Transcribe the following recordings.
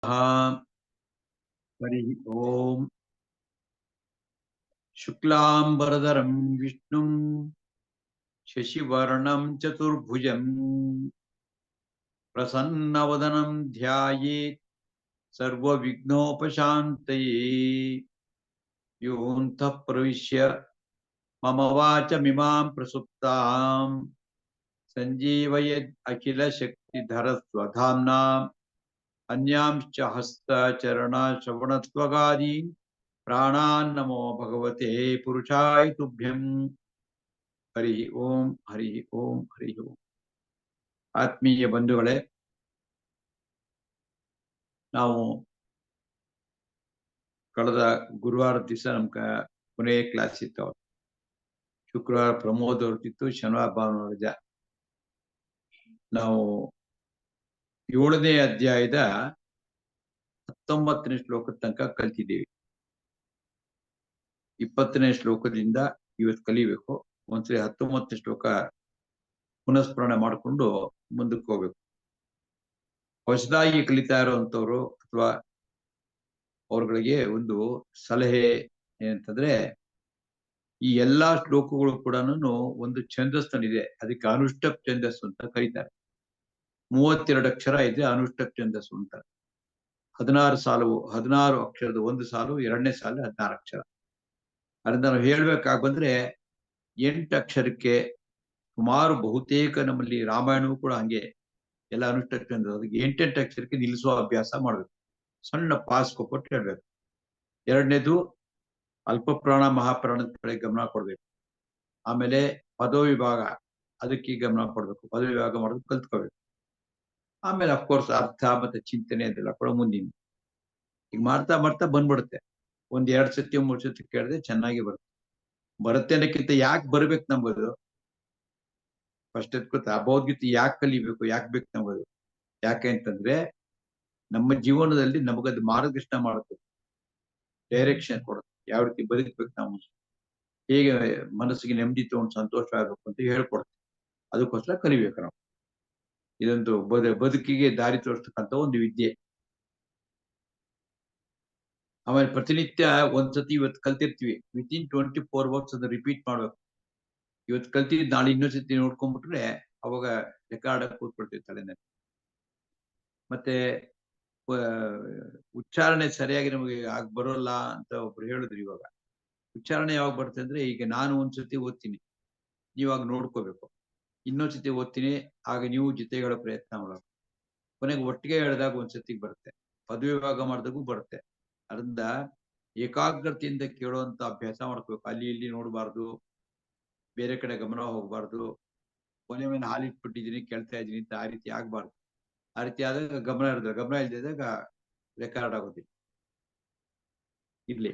हरि ओम। शुक्लांबरधरं विष्णुं शशिवर्णं चतुर्भुजं प्रसन्नवदनं ध्यायेत् सर्वविघ्नोपशान्तये। योऽन्तः प्रविश्य मम वाचमिमां प्रसुप्तां सञ्जीवयेत् अखिलशक्तिधरस्वधाम्ना अन्यांश्च हस्तचरणश्रवणत्वगादीन् प्राणान् नमो भगवते पुरुषाय तुभ्यं। हरि ओम हरि ओम हरि ओम। ಆತ್ಮೀಯ ಬಂಧುಗಳೇ, ನಾವು ಕಳೆದ ಗುರುವಾರ ದಿವಸ ಕೊನೆಯ ಕ್ಲಾಸ್ ಇತ್ತು. ಶುಕ್ರವಾರ ಪ್ರಮೋದ್ ಅವ್ರದ್ದಿತ್ತು, ಶನಿವಾರ ಭಾನುವಾರ ರಜಾ. ನಾವು 7ನೇ ಅಧ್ಯಾಯದ 19ನೇ ಶ್ಲೋಕದ ತನಕ ಕಲ್ತಿದ್ದೀವಿ. 20ನೇ ಶ್ಲೋಕದಿಂದ ಇವತ್ತು ಕಲಿಬೇಕು. ಒಂದ್ಸರಿ 19ನೇ ಶ್ಲೋಕ ಪುನಸ್ಮರಣೆ ಮಾಡಿಕೊಂಡು ಮುಂದಕ್ಕೆ ಹೋಗ್ಬೇಕು. ಹೊಸದಾಗಿ ಕಲಿತಾ ಇರುವಂತವ್ರು ಅಥವಾ ಅವ್ರಗಳಿಗೆ ಒಂದು ಸಲಹೆ ಏನಂತಂದ್ರೆ, ಈ ಎಲ್ಲಾ ಶ್ಲೋಕಗಳು ಕೂಡ ಒಂದು ಛಂದಸ್ಸಲ್ಲಿದೆ. ಅದಕ್ಕೆ ಅನುಷ್ಟಪ್ ಛಂದಸ್ಸು ಅಂತ ಕರೀತಾರೆ. 32 ಅಕ್ಷರ ಇದೆ ಅನುಷ್ಟಪ್ ಛಂದಸ್ಸು ಅಂತ. 16 ಅಕ್ಷರದ ಒಂದು ಸಾಲು, ಎರಡನೇ ಸಾಲು 16 ಅಕ್ಷರ. ಅದರಿಂದ ನಾವು ಹೇಳ್ಬೇಕಾಗಿ ಬಂದ್ರೆ 8 ಅಕ್ಷರಕ್ಕೆ ಸುಮಾರು ಬಹುತೇಕ ನಮ್ಮಲ್ಲಿ ರಾಮಾಯಣವೂ ಕೂಡ ಹಂಗೆ ಎಲ್ಲ ಅನುಷ್ಟಪ್ ಛಂದ. ಅದಕ್ಕೆ 8 ಅಕ್ಷರಕ್ಕೆ ನಿಲ್ಲಿಸುವ ಅಭ್ಯಾಸ ಮಾಡ್ಬೇಕು. ಸಣ್ಣ ಪಾಸ್ ಕೊಟ್ಟು ಹೇಳ್ಬೇಕು. ಎರಡನೇದು ಅಲ್ಪ ಪ್ರಾಣ ಮಹಾಪ್ರಾಣದ ಕಡೆ ಗಮನ ಕೊಡ್ಬೇಕು. ಆಮೇಲೆ ಪದವಿ ವಿಭಾಗ, ಅದಕ್ಕೆ ಗಮನ ಕೊಡ್ಬೇಕು. ಪದವಿ ವಿಭಾಗ ಮಾಡೋದು ಕಲ್ತ್ಕೋಬೇಕು. ಆಮೇಲೆ ಅಫ್ಕೋರ್ಸ್ ಅರ್ಥ ಮತ್ತೆ ಚಿಂತನೆ ಅದೆಲ್ಲ ಕೂಡ ಮುಂದಿನ ಈಗ ಮಾಡ್ತಾ ಮಾಡ್ತಾ ಬಂದ್ಬಿಡುತ್ತೆ. 1-2 ಸತಿ 3 ಸತಿ ಕೇಳಿದ್ರೆ ಚೆನ್ನಾಗಿ ಬರುತ್ತೆ ಅನ್ನಕ್ಕಿಂತ ಯಾಕೆ ಬರ್ಬೇಕು ನಮ್ಗದು ಫಸ್ಟ್ ಎತ್ಕೊತ ಭಗವದ್ಗೀತೆ ಯಾಕೆ ಕಲಿಬೇಕು, ಯಾಕೆ ಬೇಕು ನಮಗದು? ಯಾಕೆ ಅಂತಂದ್ರೆ ನಮ್ಮ ಜೀವನದಲ್ಲಿ ನಮಗದು ಮಾರ್ಗದರ್ಶನ ಮಾಡುತ್ತೆ, ಡೈರೆಕ್ಷನ್ ಕೊಡುತ್ತೆ. ಯಾವ ರೀತಿ ಬದುಕ್ಬೇಕು, ನಾವು ಹೇಗೆ ಮನಸ್ಸಿಗೆ ನೆಮ್ಮದಿ ತಗೊಂಡು ಸಂತೋಷ ಆಗ್ಬೇಕು ಅಂತ ಹೇಳ್ಕೊಡುತ್ತೆ. ಅದಕ್ಕೋಸ್ಕರ ಕಲಿಬೇಕು ನಾವು. ಇದೊಂದು ಬದುಕಿಗೆ ದಾರಿ ತೋರಿಸ್ತಕ್ಕಂಥ ಒಂದು ವಿದ್ಯೆ. ಆಮೇಲೆ ಪ್ರತಿನಿತ್ಯ ಒಂದ್ಸತಿ ಇವತ್ತು ಕಲ್ತಿರ್ತೀವಿ, ವಿತಿನ್ 24 ಅವರ್ಸ್ ಅದು ರಿಪೀಟ್ ಮಾಡ್ಬೇಕು. ಇವತ್ತು ಕಲ್ತಿದ್ ನಾಳೆ ಇನ್ನೊಂದ್ಸತಿ ನೋಡ್ಕೊಂಡ್ಬಿಟ್ರೆ ಅವಾಗ ರೆಕಾರ್ಡ್ ಕೂತ್ಕೊಳ್ತೀವಿ ತಲೆನಲ್ಲಿ. ಮತ್ತೆ ಉಚ್ಚಾರಣೆ ಸರಿಯಾಗಿ ನಮಗೆ ಬರೋಲ್ಲ ಅಂತ ಒಬ್ರು ಹೇಳಿದ್ರು. ಇವಾಗ ಉಚ್ಚಾರಣೆ ಯಾವಾಗ ಬರುತ್ತೆ ಅಂದ್ರೆ, ಈಗ ನಾನು ಒಂದ್ಸತಿ ಓದ್ತೀನಿ, ನೀವಾಗ ನೋಡ್ಕೋಬೇಕು. ಇನ್ನೊಂದ್ಸತಿ ಓದ್ತೀನಿ, ಆಗ ನೀವು ಜೊತೆಗಳ ಪ್ರಯತ್ನ ಮಾಡಬೇಕು. ಕೊನೆಗೆ ಒಟ್ಟಿಗೆ ಹೇಳಿದಾಗ ಒಂದ್ಸತಿ ಬರುತ್ತೆ. ಪದವಿ ವಿಭಾಗ ಮಾಡಿದಾಗೂ ಬರುತ್ತೆ. ಅದರಿಂದ ಏಕಾಗ್ರತೆಯಿಂದ ಕೇಳುವಂತ ಅಭ್ಯಾಸ ಮಾಡ್ಕೋಬೇಕು. ಅಲ್ಲಿ ಇಲ್ಲಿ ನೋಡಬಾರ್ದು, ಬೇರೆ ಕಡೆ ಗಮನ ಹೋಗ್ಬಾರ್ದು. ಕೊನೆ ಮೇಲೆ ಹಾಲಿಟ್ಬಿಟ್ಟಿದ್ದೀನಿ ಕೇಳ್ತಾ ಇದ್ದೀನಿ ಅಂತ ಆ ರೀತಿ ಆಗ್ಬಾರ್ದು. ಆ ರೀತಿ ಆದಾಗ ಗಮನ ಇಲ್ದಿದಾಗ ರೆಕಾರ್ಡ್ ಆಗೋದಿಲ್ಲ. ಇಲ್ಲಿ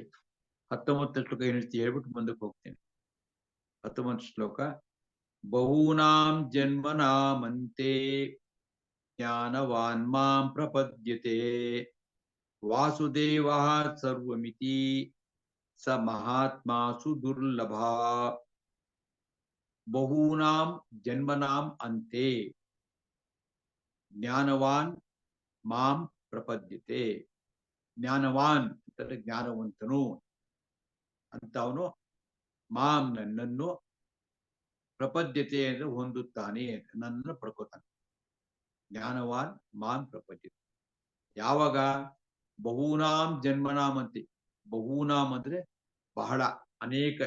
19ನೇ ಶ್ಲೋಕ ಏನ್ ಹೇಳ್ಬಿಟ್ಟು ಮುಂದಕ್ಕೆ ಹೋಗ್ತೇನೆ. 19ನೇ ಶ್ಲೋಕ. ಬಹೂನಾಂ ಜನ್ಮನಾಮಂತೆ ಜ್ಞಾನವಾನ್ ಮಾಂ ಪ್ರಪದ್ಯತೆ ವಾಸುದೇವ ಸರ್ವಮಿತಿ ಸ ಮಹಾತ್ಮಾಸು ದುರ್ಲಭ. ಬಹೂನಾಂ ಜನ್ಮನಾಂ ಅಂತೆ ಜ್ಞಾನವಾನ್ ಮಾಂ ಪ್ರಪದ್ಯತೆ. ಜ್ಞಾನವಾನ್ ಅಂತಂದ್ರೆ ಜ್ಞಾನವಂತನು ಅಂತ ಅವನು, ಮಾಂ ನನ್ನನ್ನು, ಪ್ರಪದ್ಯತೆ ಅಂದ್ರೆ ಹೊಂದುತ್ತಾನೆ, ನನ್ನನ್ನು ಪಡ್ಕೋತಾನೆ. ಜ್ಞಾನವಾನ್ ಮಾಂ ಪ್ರಪದ್ಯತೆ. ಯಾವಾಗ? ಬಹೂನಾಂ ಜನ್ಮನಾಂ ಅಂತೆ. ಬಹೂನಾಂ ಅಂದ್ರೆ ಬಹಳ, ಅನೇಕ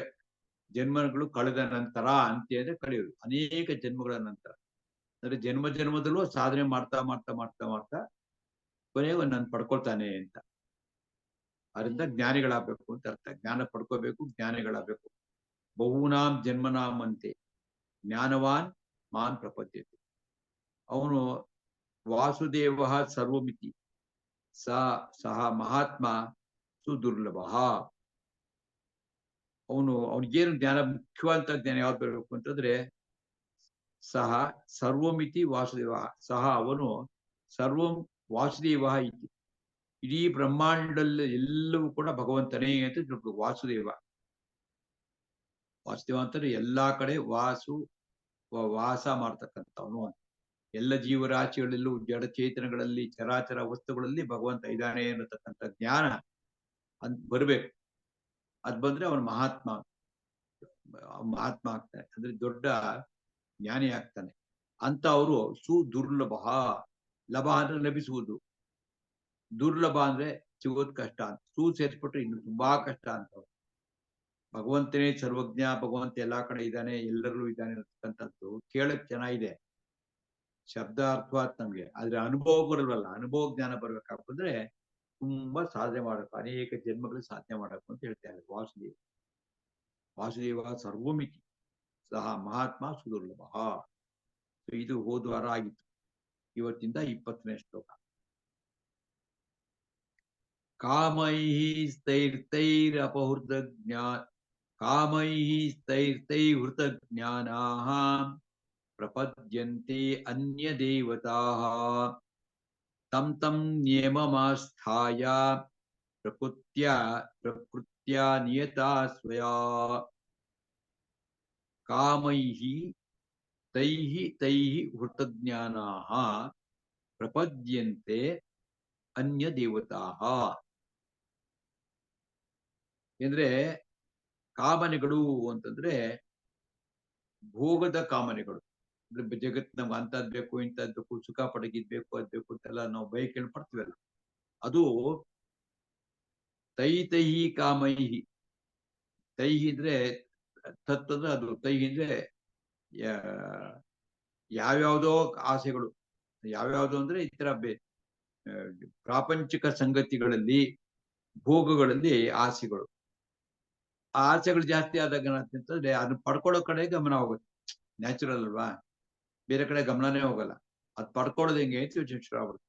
ಜನ್ಮಗಳು ಕಳೆದ ನಂತರ. ಅಂತೆ ಅಂದ್ರೆ ಕಳೆಯುವುದು, ಅನೇಕ ಜನ್ಮಗಳ ನಂತರ. ಅಂದ್ರೆ ಜನ್ಮ ಜನ್ಮದಲ್ಲೂ ಸಾಧನೆ ಮಾಡ್ತಾ ಮಾಡ್ತಾ ಮಾಡ್ತಾ ಮಾಡ್ತಾ ಕೊನೆಗೂ ನಾನು ಪಡ್ಕೊಳ್ತಾನೆ ಅಂತ. ಅದರಿಂದ ಜ್ಞಾನಿಗಳಾಗಬೇಕು ಅಂತ ಅರ್ಥ. ಜ್ಞಾನ ಪಡ್ಕೋಬೇಕು, ಜ್ಞಾನಿಗಳಾಗಬೇಕು. ಬಹೂನಾಂ ಜನ್ಮನಾಮಂತೆ ಜ್ಞಾನವಾನ್ ಮಾನ್ ಪ್ರಪದ್ಯತೆ. ಅವನು ವಾಸುದೇವ ಸರ್ವಮಿತಿ ಸಹ ಮಹಾತ್ಮ ಸುದುರ್ಲಭ. ಅವನಿಗೇನು ಜ್ಞಾನ, ಮುಖ್ಯವಾದಂತ ಜ್ಞಾನ ಯಾವ್ದು ಬರಬೇಕು ಅಂತಂದ್ರೆ, ಸಹ ಸರ್ವಮಿತಿ ವಾಸುದೇವ. ಸಹ ಅವನು ಸರ್ವಂ ವಾಸುದೇವ ಇತಿ. ಇಡೀ ಬ್ರಹ್ಮಾಂಡದಲ್ಲಿ ಎಲ್ಲವೂ ಕೂಡ ಭಗವಂತನೇ ಅಂತ ತಿಳ್ಕೊ. ವಾಸುದೇವ ಅಂತಂದ್ರೆ ಎಲ್ಲಾ ಕಡೆ ವಾಸ ಮಾಡ್ತಕ್ಕಂಥವನು ಅಂತ. ಎಲ್ಲ ಜೀವರಾಶಿಗಳಲ್ಲೂ ಜಡಚೇತನಗಳಲ್ಲಿ ಚರಾಚರ ವಸ್ತುಗಳಲ್ಲಿ ಭಗವಂತ ಇದ್ದಾನೆ ಅನ್ನತಕ್ಕಂಥ ಜ್ಞಾನ ಅಂತ ಬರ್ಬೇಕು. ಅದ್ ಬಂದ್ರೆ ಅವನು ಮಹಾತ್ಮ ಆಗ್ತಾನೆ, ಅಂದ್ರೆ ದೊಡ್ಡ ಜ್ಞಾನಿ ಆಗ್ತಾನೆ ಅಂತ. ಅವರು ಸುದುರ್ಲಭ, ಲಭ ಅಂದ್ರೆ ಲಭಿಸುವುದು, ದುರ್ಲಭ ಅಂದ್ರೆ ಸಿಗೋದು ಕಷ್ಟ ಅಂತ. ಸೇರಿಸ್ಬಿಟ್ರೆ ಇನ್ನು ತುಂಬಾ ಕಷ್ಟ ಅಂತ. ಭಗವಂತನೇ ಸರ್ವಜ್ಞ, ಭಗವಂತ ಎಲ್ಲಾ ಕಡೆ ಇದ್ದಾನೆ, ಎಲ್ಲರಲ್ಲೂ ಇದ್ದಾನೆ ಅಂತಕ್ಕಂಥದ್ದು ಕೇಳಕ್ ಚೆನ್ನಾಗಿದೆ, ಶಬ್ದ ಅರ್ಥವಾತ್ ನಮ್ಗೆ. ಆದ್ರೆ ಅನುಭವ ಬರಲ್ವಲ್ಲ. ಅನುಭವ ಜ್ಞಾನ ಬರ್ಬೇಕಾದ್ರೆ ತುಂಬಾ ಸಾಧನೆ ಮಾಡಬೇಕು, ಅನೇಕ ಜನ್ಮಗಳು ಸಾಧನೆ ಮಾಡಬೇಕು ಅಂತ ಹೇಳ್ತಾರೆ ವಾಸುದೇವ. ವಾಸುದೇವ ಸರ್ವಮಿತಿ ಸಹ ಮಹಾತ್ಮ ಸುದುರ್ಲಭ. ಇದು ಹೋದ್ವಾರ ಆಗಿತ್ತು. ಇವತ್ತಿಂದ 20ನೇ ಶ್ಲೋಕ. ಕಾಮೈಃ ಸ್ಥೈರ್ತೈರಪಹೃತಜ್ಞಾ ಕಾಮೈಃ ಸ್ಥೈರ್ತೈರ್ಹೃತಜ್ಞಾನಾಃ ಪ್ರಪದ್ಯಂತೆ ಅನ್ಯದೇವತಾಃ ತಂ ತಂ ನಿಯಮಮಾಸ್ಥಾಯ ಪ್ರಕೃತ್ಯಾ ನಿಯತಾ ಸ್ವಯಾ. ಕಾಮೈಃ ತೈಃ ಹೃತಜ್ಞಾನಾಃ ಪ್ರಪದ್ಯಂತೆ ಅನ್ಯ ದೇವತಾಃ. ಅಂದ್ರೆ ಕಾಮನೆಗಳು ಅಂತಂದ್ರೆ ಭೋಗದ ಕಾಮನೆಗಳು. ಅಂದ್ರೆ ಜಗತ್ ನಮ್ಗೆ ಅಂತದ್ ಬೇಕು, ಇಂಥದ್ ಬೇಕು, ಸುಖ ಪಡಗಿದ್ಬೇಕು, ಅದ್ ಬೇಕು ಅಂತೆಲ್ಲ ನಾವು ಬಯಕೆಂಡು ಪಡ್ತೀವಲ್ಲ, ಅದು ತೈಹಿ ಕಾಮೈಹಿ. ತೈಹಿ ಅಂದ್ರೆ ತತ್ ಅಂದ್ರೆ ಅದು, ತೈಹಿ ಅಂದ್ರೆ ಯಾವ್ಯಾವ್ದೋ ಆಸೆಗಳು. ಯಾವ್ಯಾವ್ದು ಅಂದ್ರೆ ಈ ತರ ಪ್ರಾಪಂಚಿಕ ಸಂಗತಿಗಳಲ್ಲಿ, ಭೋಗಗಳಲ್ಲಿ ಆಸೆಗಳು. ಆ ಆಸೆಗಳು ಜಾಸ್ತಿ ಆದಾಗ ಏನಾಗ್ತಂತಂದ್ರೆ ಅದನ್ನ ಪಡ್ಕೊಳ್ಳೋ ಕಡೆ ಗಮನ ಹೋಗುತ್ತೆ. ನ್ಯಾಚುರಲ್ ಅಲ್ವಾ, ಬೇರೆ ಕಡೆ ಗಮನನೇ ಹೋಗಲ್ಲ. ಅದ್ ಪಡ್ಕೊಳ್ಳೋದು ಹೆಂಗೆ ಅಂತ ಯೋಚನೆ ಆಗುತ್ತೆ.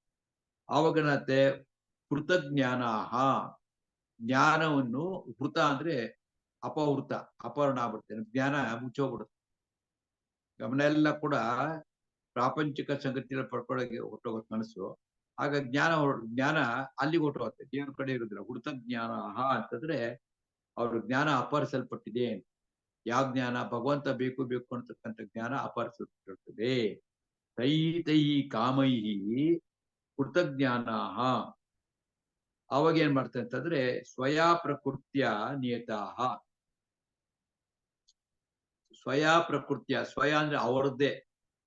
ಆವಾಗ ಏನಾಗುತ್ತೆ, ಹೃತಜ್ಞಾನ, ಜ್ಞಾನವನ್ನು, ಹೃತ ಅಂದ್ರೆ ಅಪಹೃತ, ಅಪಹರಣ ಆಗ್ಬಿಡುತ್ತೆ, ಜ್ಞಾನ ಮುಚ್ಚೋಗ್ಬಿಡುತ್ತೆ. ಗಮನ ಎಲ್ಲ ಕೂಡ ಪ್ರಾಪಂಚಿಕ ಸಂಗತಿಗಳ ಪಡ್ಕೊಳ್ಳೋಕೆ ಹೊಟ್ಟೋಗುತ್ತೆ ಮನಸ್ಸು. ಆಗ ಜ್ಞಾನ ಅಲ್ಲಿಗೆ ಹೊಟ್ಟೋಗುತ್ತೆ, ದೇವ್ರ ಕಡೆ ಇರುದಿಲ್ಲ. ಹೃತಜ್ಞಾನ ಅಂತಂದ್ರೆ ಅವ್ರ ಜ್ಞಾನ ಅಪಹರಿಸಲ್ಪಟ್ಟಿದೆ. ಯಾವ ಜ್ಞಾನ? ಭಗವಂತ ಬೇಕು ಬೇಕು ಅಂತಕ್ಕಂಥ ಜ್ಞಾನ ಅಪಹರಿಸಲ್ಪಟ್ಟಿರ್ತದೆ. ತೈ ಕಾಮೈಹಿ ಕೃತಜ್ಞಾನ. ಅವಾಗ ಏನ್ ಮಾಡ್ತಾರೆ ಅಂತಂದ್ರೆ ಸ್ವಯಾ ಪ್ರಕೃತ್ಯ ನಿಯತಾಹ. ಸ್ವಯಾ ಪ್ರಕೃತಿಯ, ಸ್ವಯ ಅಂದ್ರೆ ಅವರದ್ದೇ,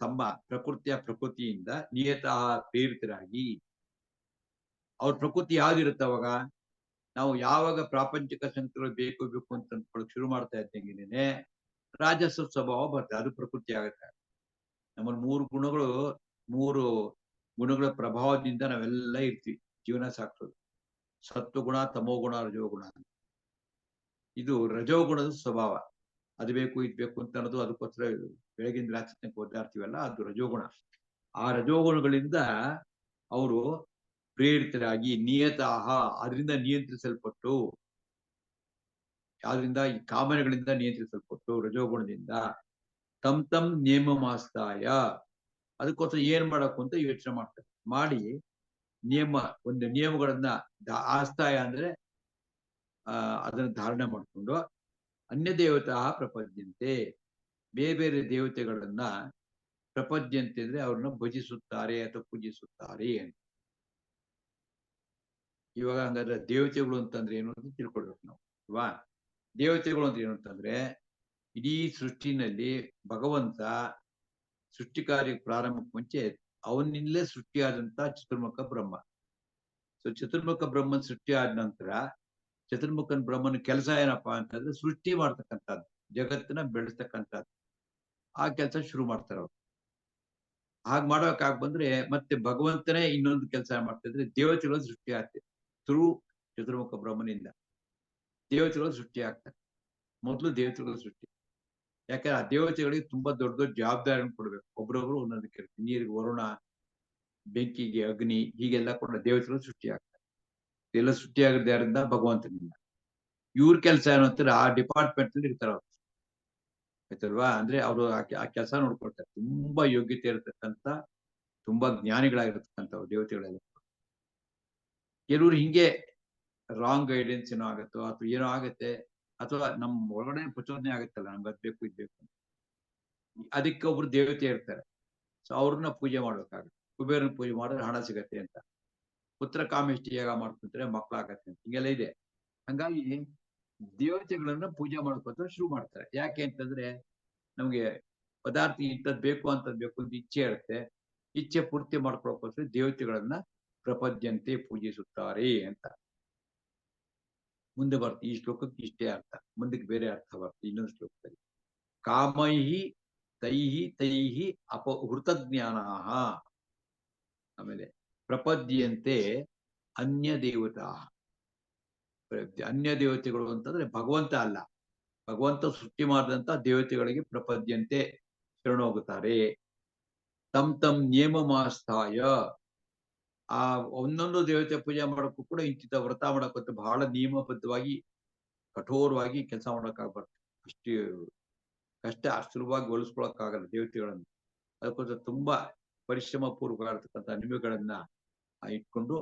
ತಮ್ಮ ಪ್ರಕೃತಿಯಿಂದ ನಿಯತಃ ಪ್ರೇರಿತರಾಗಿ. ಅವ್ರ ಪ್ರಕೃತಿ ಯಾವ್ದಿರುತ್ತೆ ಅವಾಗ? ನಾವು ಯಾವಾಗ ಪ್ರಾಪಂಚಿಕ ಸಂಗತಿಗಳು ಬೇಕು ಬೇಕು ಅಂತ ಅಂದ್ಕೊಳಕ್ ಶುರು ಮಾಡ್ತಾ ಇದ್ದಂಗೆನೆ ರಾಜಸ ಸ್ವಭಾವ ಬರ್ತದೆ, ಅದು ಪ್ರಕೃತಿ ಆಗುತ್ತೆ. ನಮ್ಮಲ್ಲಿ ಮೂರು ಗುಣಗಳ ಪ್ರಭಾವದಿಂದ ನಾವೆಲ್ಲ ಇರ್ತೀವಿ, ಜೀವನ ಸಾಕ್ಸೋದು. ಸತ್ವಗುಣ, ತಮೋಗುಣ, ರಜೋಗುಣ. ಇದು ರಜೋಗುಣದ ಸ್ವಭಾವ. ಅದು ಬೇಕು ಇದು ಬೇಕು ಅಂತ ಅನ್ನೋದು, ಅದಕ್ಕೋಸ್ಕರ ಬೆಳಗಿನ ರಾತ್ರಿ ತನಕ ಓದಾಡ್ತೀವಲ್ಲ, ಅದು ರಜೋಗುಣ. ಆ ರಜೋಗುಣಗಳಿಂದ ಅವರು ಪ್ರೇರಿತರಾಗಿ ನಿಯತಾಹ, ಅದರಿಂದ ನಿಯಂತ್ರಿಸಲ್ಪಟ್ಟು, ಯಾವ್ದ್ರಿಂದ? ಈ ಕಾಮನೆಗಳಿಂದ ನಿಯಂತ್ರಿಸಲ್ಪಟ್ಟು ರಜೋಗುಣದಿಂದ. ತಮ್ ನೇಮ ಮಾಸ್ತಾಯ, ಅದಕ್ಕೋಸ್ಕರ ಏನ್ ಮಾಡಬೇಕು ಅಂತ ಯೋಚನೆ ಮಾಡ್ತಾರೆ. ಮಾಡಿ ಒಂದು ನಿಯಮಗಳನ್ನ ಆಸ್ತಾಯ ಅಂದ್ರೆ ಅದನ್ನ ಧಾರಣೆ ಮಾಡಿಕೊಂಡು ಅನ್ಯ ದೇವತಾ ಪ್ರಪದ್ಯಂತೆ, ಬೇರೆ ಬೇರೆ ದೇವತೆಗಳನ್ನ ಪ್ರಪದ್ಯಂತೆ ಅಂದ್ರೆ ಅವ್ರನ್ನ ಭಜಿಸುತ್ತಾರೆ ಅಥವಾ ಪೂಜಿಸುತ್ತಾರೆ ಅಂತ. ಇವಾಗ ಹಂಗಾದ್ರೆ ದೇವತೆಗಳು ಅಂತಂದ್ರೆ ಏನು ಅಂತ ತಿಳ್ಕೊಳ್ಬೇಕು ನಾವು, ಅಲ್ವಾ? ದೇವತೆಗಳು ಅಂದ್ರೆ ಏನು ಅಂತಂದ್ರೆ, ಇಡೀ ಸೃಷ್ಟಿನಲ್ಲಿ ಭಗವಂತ ಸೃಷ್ಟಿ ಕಾರ್ಯ ಪ್ರಾರಂಭಕ್ಕೆ ಮುಂಚೆ ಅವನಿಂದಲೇ ಸೃಷ್ಟಿಯಾದಂತ ಚತುರ್ಮುಖ ಬ್ರಹ್ಮ. ಸೊ ಚತುರ್ಮುಖ ಬ್ರಹ್ಮನ್ ಸೃಷ್ಟಿ ಆದ ನಂತರ ಚತುರ್ಮುಖನ್ ಬ್ರಹ್ಮನ ಕೆಲಸ ಏನಪ್ಪಾ ಅಂತಂದ್ರೆ ಸೃಷ್ಟಿ ಮಾಡ್ತಕ್ಕಂಥದ್ದು, ಜಗತ್ತನ್ನ ಬೆಳೆಸ್ತಕ್ಕಂಥದ್ದು. ಆ ಕೆಲಸ ಶುರು ಮಾಡ್ತಾರೆ ಅವ್ರು. ಹಾಗೆ ಮಾಡೋಕಾಗ್ ಬಂದ್ರೆ ಮತ್ತೆ ಭಗವಂತನೇ ಇನ್ನೊಂದು ಕೆಲಸ ಮಾಡ್ತಿದ್ರೆ ದೇವತೆಗಳು ಸೃಷ್ಟಿ ಆಗ್ತದೆ. ಥ್ರೂ ಚತುರ್ಮುಖ ಬ್ರಹ್ಮನಿಂದ ದೇವತೆಗಳು ಸೃಷ್ಟಿ ಆಗ್ತಾರೆ. ಮೊದಲು ದೇವತೆಗಳು ಸೃಷ್ಟಿ. ಯಾಕಂದ್ರೆ ಆ ದೇವತೆಗಳಿಗೆ ತುಂಬಾ ದೊಡ್ಡ ದೊಡ್ಡ ಜವಾಬ್ದಾರಿಯನ್ನು ಕೊಡ್ಬೇಕು. ಒಬ್ರೊಬ್ರು ಒಂದೊಂದು ಕೆಲಸ, ನೀರಿಗೆ ವರುಣ, ಬೆಂಕಿಗೆ ಅಗ್ನಿ, ಹೀಗೆಲ್ಲ ಕೂಡ ದೇವತೆಗಳು ಸೃಷ್ಟಿ ಆಗ್ತಾರೆ. ಎಲ್ಲ ಸೃಷ್ಟಿ ಆಗಿದ್ದರಿಂದ ಭಗವಂತನಿಂದ. ಇವ್ರ ಕೆಲಸ ಏನು ಅಂತಾರೆ, ಆ ಡಿಪಾರ್ಟ್ಮೆಂಟ್ ಅಲ್ಲಿ ಇರ್ತಾರ ಅವ್ರು, ಆಯ್ತಲ್ವಾ? ಅಂದ್ರೆ ಅವರು ಆ ಕೆಲಸ ನೋಡ್ಕೊಳ್ತಾರೆ. ತುಂಬಾ ಯೋಗ್ಯತೆ ಇರತಕ್ಕಂತ, ತುಂಬಾ ಜ್ಞಾನಿಗಳಾಗಿರ್ತಕ್ಕಂಥವ್ರು ದೇವತೆಗಳೆಲ್ಲ. ಕೆಲವ್ರು ಹಿಂಗೆ ರಾಂಗ್ ಗೈಡೆನ್ಸ್ ಏನೋ ಆಗತ್ತೋ ಅಥವಾ ಏನೋ ಆಗತ್ತೆ, ಅಥವಾ ನಮ್ ಒಳಗಡೆ ಪ್ರಚೋದನೆ ಆಗತ್ತಲ್ಲ, ನಮ್ಗೆ ಅದ್ ಬೇಕು ಇದ್ ಬೇಕು, ಅದಕ್ಕೆ ಒಬ್ರು ದೇವತೆ ಇರ್ತಾರೆ. ಸೊ ಅವ್ರನ್ನ ಪೂಜೆ ಮಾಡ್ಬೇಕಾಗುತ್ತೆ. ಕುಬೇರನ ಪೂಜೆ ಮಾಡಿದ್ರೆ ಹಣ ಸಿಗತ್ತೆ ಅಂತ, ಪುತ್ರ ಕಾಮೇಷ್ಟಿ ಯಾಗ ಮಾಡ್ಕೊಂಡ್ರೆ ಮಕ್ಕಳಾಗತ್ತೆ ಅಂತ, ಹಿಂಗೆಲ್ಲ ಇದೆ. ಹಂಗಾಗಿ ದೇವತೆಗಳನ್ನ ಪೂಜೆ ಮಾಡ್ಕೊತ ಶುರು ಮಾಡ್ತಾರೆ. ಯಾಕೆ ಅಂತಂದ್ರೆ ನಮ್ಗೆ ಪದಾರ್ಥ ಇಂಥದ್ದು ಬೇಕು ಅಂತದ್ ಬೇಕು ಅಂತ ಇಚ್ಛೆ ಇರುತ್ತೆ. ಇಚ್ಛೆ ಪೂರ್ತಿ ಮಾಡ್ಕೊಳಕೋಸ್ಕರ ದೇವತೆಗಳನ್ನ ಪ್ರಪದ್ಯಂತೆ ಪೂಜಿಸುತ್ತಾರೆ ಅಂತ ಮುಂದೆ ಬರ್ತದೆ. ಈ ಶ್ಲೋಕಕ್ಕೆ ಇಷ್ಟೇ ಅರ್ಥ, ಮುಂದಕ್ಕೆ ಬೇರೆ ಅರ್ಥ ಬರ್ತದೆ ಇನ್ನೊಂದು ಶ್ಲೋಕದಲ್ಲಿ. ಕಾಮೈಹಿ ತೈಹಿ ಅಪಹೃತಜ್ಞಾನ. ಆಮೇಲೆ ಪ್ರಪದ್ಯಂತೆ ಅನ್ಯ ದೇವತಾ. ಅನ್ಯ ದೇವತೆಗಳು ಅಂತಂದ್ರೆ ಭಗವಂತ ಅಲ್ಲ, ಭಗವಂತ ಸೃಷ್ಟಿ ಮಾಡಿದಂತ ದೇವತೆಗಳಿಗೆ ಪ್ರಪದ್ಯಂತೆ ಶರಣ ಹೋಗುತ್ತಾರೆ. ತಮ್ ನಿಯಮಮಾಸ್ಥಾಯ. ಆ ಒಂದೊಂದು ದೇವತೆ ಪೂಜೆ ಮಾಡೋಕ್ಕೂ ಕೂಡ ಇಂಚಿತ ವ್ರತ ಮಾಡಕ್ಕಂತ ಬಹಳ ನಿಯಮಬದ್ಧವಾಗಿ ಕಠೋರವಾಗಿ ಕೆಲಸ ಮಾಡೋಕ್ಕಾಗ್ಬಾರ್ದು. ಅಷ್ಟು ಕಷ್ಟ ಸುಲಭವಾಗಿ ಹೋಲಿಸ್ಕೊಳಕ್ಕಾಗಲ್ಲ ದೇವತೆಗಳನ್ನು. ಅದಕ್ಕೋಸ್ಕರ ತುಂಬಾ ಪರಿಶ್ರಮ ಪೂರ್ವಕ ಇರ್ತಕ್ಕಂಥ ನಿಯಮಗಳನ್ನ ಇಟ್ಕೊಂಡು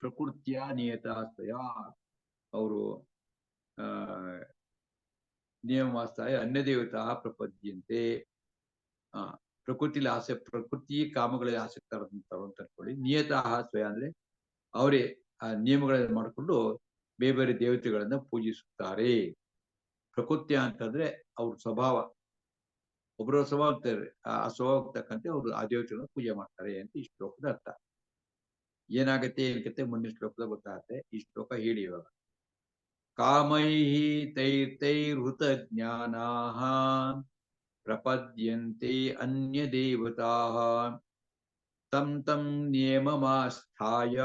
ಪ್ರಕೃತಿಯ ನಿಯತಾಸ್ತಯ ಅವರು ನಿಯಮಾಸ್ತಾಯ ಅನ್ಯ ದೇವತಾ ಪ್ರಪದ್ಯಂತೆ. ಪ್ರಕೃತಿಲಿ ಪ್ರಕೃತಿ ಕಾಮಗಳಲ್ಲಿ ಆಸಕ್ತರಾದಂಥವ್ರು ಅಂತ ಅನ್ಕೊಳ್ಳಿ. ನಿಯತಃ ಸ್ವಯ ಅಂದ್ರೆ ಅವರೇ ಆ ನಿಯಮಗಳನ್ನು ಮಾಡಿಕೊಂಡು ಬೇರೆ ಬೇರೆ ದೇವತೆಗಳನ್ನ ಪೂಜಿಸುತ್ತಾರೆ. ಪ್ರಕೃತಿಯ ಅಂತಂದ್ರೆ ಅವ್ರ ಸ್ವಭಾವ, ಒಬ್ಬರ ಸ್ವಭಾವ ಇರ್ತಾರೆ, ಆ ಸ್ವಭಾವಕ್ಕೆ ತಕ್ಕಂತೆ ಅವರು ಆ ದೇವತೆಗಳನ್ನ ಪೂಜೆ ಮಾಡ್ತಾರೆ ಅಂತ ಈ ಶ್ಲೋಕದ ಅರ್ಥ. ಏನಾಗತ್ತೆ ಏನಕ್ಕೆ ಮುಂದಿನ ಶ್ಲೋಕದ ಗೊತ್ತಾಗತ್ತೆ. ಈ ಶ್ಲೋಕ ಹೇಳಿ ಇವಾಗ. ಕಾಮೈಹಿ ತೈರ್ತೈರ್ಹೃತ ಜ್ಞಾನಾಃ ಪ್ರಪದ್ಯಂತೆ ಅನ್ಯ ದೇವತಾಃ ತಂ ನಿಯಮಮಾಸ್ಥಾಯ